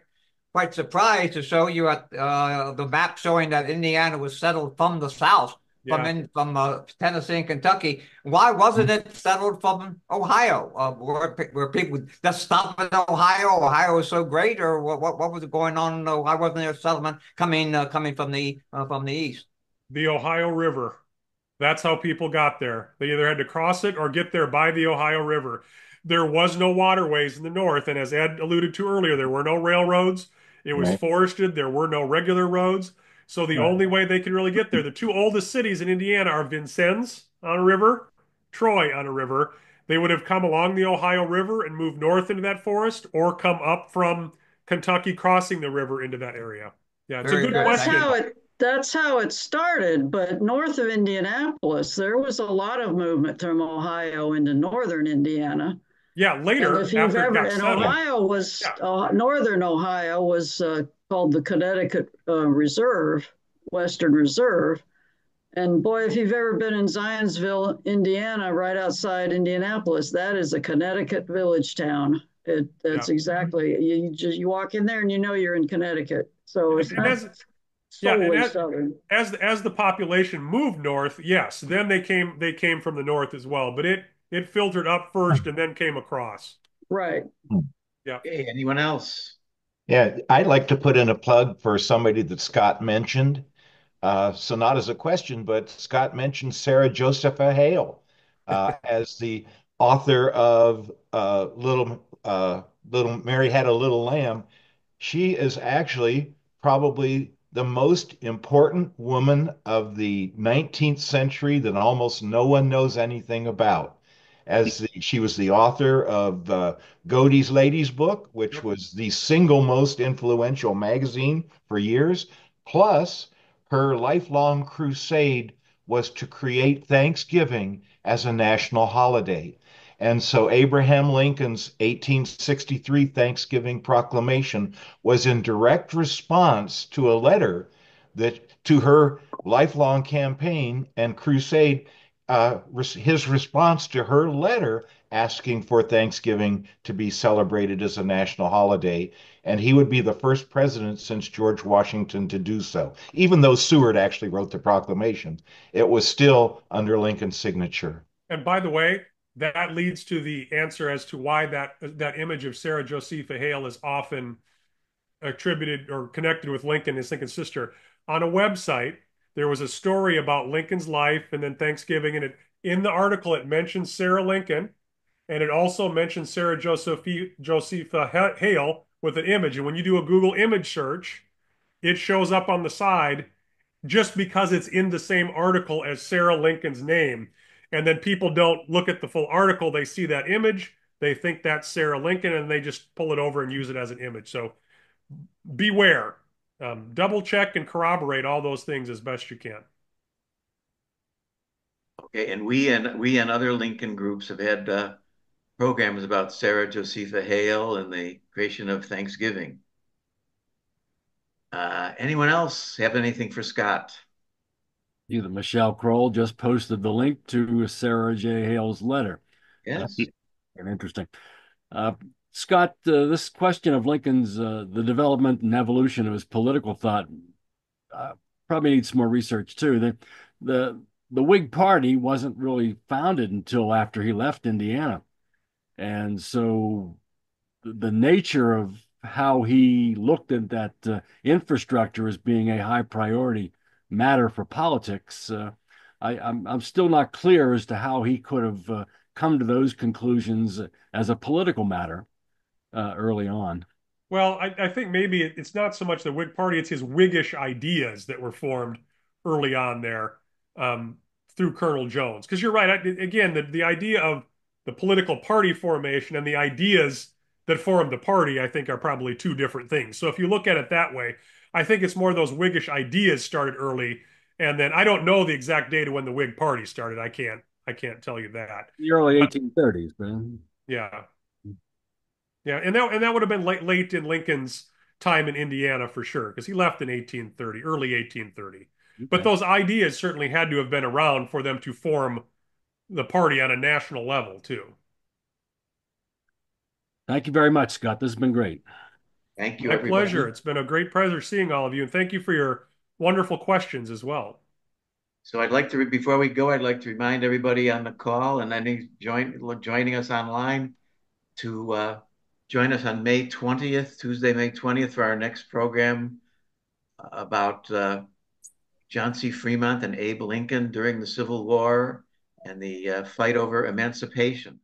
surprised to show you at the map showing that Indiana was settled from the south, Yeah. from Tennessee and Kentucky. Why wasn't it settled from Ohio? Were people just stop in Ohio? Ohio was so great, or what was going on? Why wasn't there a settlement coming from the east? The Ohio River. That's how people got there. They either had to cross it or get there by the Ohio River. There was no waterways in the north, and as Ed alluded to earlier, there were no railroads. It was Right. forested. There were no regular roads. So the Right. only way they could really get there, the two oldest cities in Indiana are Vincennes on a river, Troy on a river. They would have come along the Ohio River and moved north into that forest, or come up from Kentucky, crossing the river into that area. Yeah, it's a Very good good. That's Thank you. question. how it started. But north of Indianapolis, there was a lot of movement from Ohio into northern Indiana. Yeah, And later if you've after it ever, got and settled. Ohio was, Yeah. northern Ohio was called the Connecticut Reserve, Western Reserve. And boy, if you've ever been in Zionsville, Indiana, right outside Indianapolis, that is a Connecticut village town. Yeah. That's exactly, you walk in there and you know you're in Connecticut. So it's And not as yeah, and solely southern. as the population moved north, yes, then they came from the north as well, but it filtered up first and then came across. Right. Yeah. Okay, anyone else? Yeah, I'd like to put in a plug for somebody that Scott mentioned. So not as a question, but Scott mentioned Sarah Josepha Hale as the author of Little Mary Had a Little Lamb. She is actually probably the most important woman of the 19th century that almost no one knows anything about. She was the author of Godey's Ladies Book, which Yep. was the single most influential magazine for years. Plus, her lifelong crusade was to create Thanksgiving as a national holiday. And so Abraham Lincoln's 1863 Thanksgiving Proclamation was in direct response to a letter that to her lifelong campaign and crusade, his response to her letter asking for Thanksgiving to be celebrated as a national holiday. And he would be the first president since George Washington to do so. Even though Seward actually wrote the proclamation, it was still under Lincoln's signature. And by the way, that leads to the answer as to why that image of Sarah Josepha Hale is often attributed or connected with Lincoln, his Lincoln's sister. On a website, there was a story about Lincoln's life and then Thanksgiving, and in the article it mentions Sarah Lincoln, and it also mentions Sarah Josepha Hale with an image. And when you do a Google image search, it shows up on the side just because it's in the same article as Sarah Lincoln's name. And then people don't look at the full article. They see that image, they think that's Sarah Lincoln, and they just pull it over and use it as an image. So beware. Double check and corroborate all those things as best you can. Okay, and we and other Lincoln groups have had programs about Sarah Josepha Hale and the creation of Thanksgiving. Anyone else have anything for Scott? Either Michelle Kroll just posted the link to Sarah J. Hale's letter. Yes. And interesting. Scott, this question of Lincoln's, the development and evolution of his political thought, probably needs some more research too. The Whig Party wasn't really founded until after he left Indiana. And so the nature of how he looked at that infrastructure as being a high priority matter for politics, I'm still not clear as to how he could have come to those conclusions as a political matter early on. Well, I think maybe it's not so much the Whig Party, it's his Whiggish ideas that were formed early on there um, through Colonel Jones. Because you're right, again, the idea of the political party formation and the ideas that formed the party, I think, are probably two different things. So if you look at it that way, I think it's more those Whiggish ideas started early. And then I don't know the exact date of when the Whig Party started. I can't tell you that. The early But 1830s, man. yeah. Yeah, and that would have been late in Lincoln's time in Indiana for sure, because he left in 1830, early 1830. But Okay. those ideas certainly had to have been around for them to form the party on a national level too. Thank you very much, Scott. This has been great. Thank you, My pleasure. everybody. It's been a great pleasure seeing all of you, and thank you for your wonderful questions as well. So I'd like to, before we go, I'd like to remind everybody on the call and any joining us online to join us on May 20th, Tuesday, May 20th, for our next program about John C. Fremont and Abe Lincoln during the Civil War and the fight over emancipation.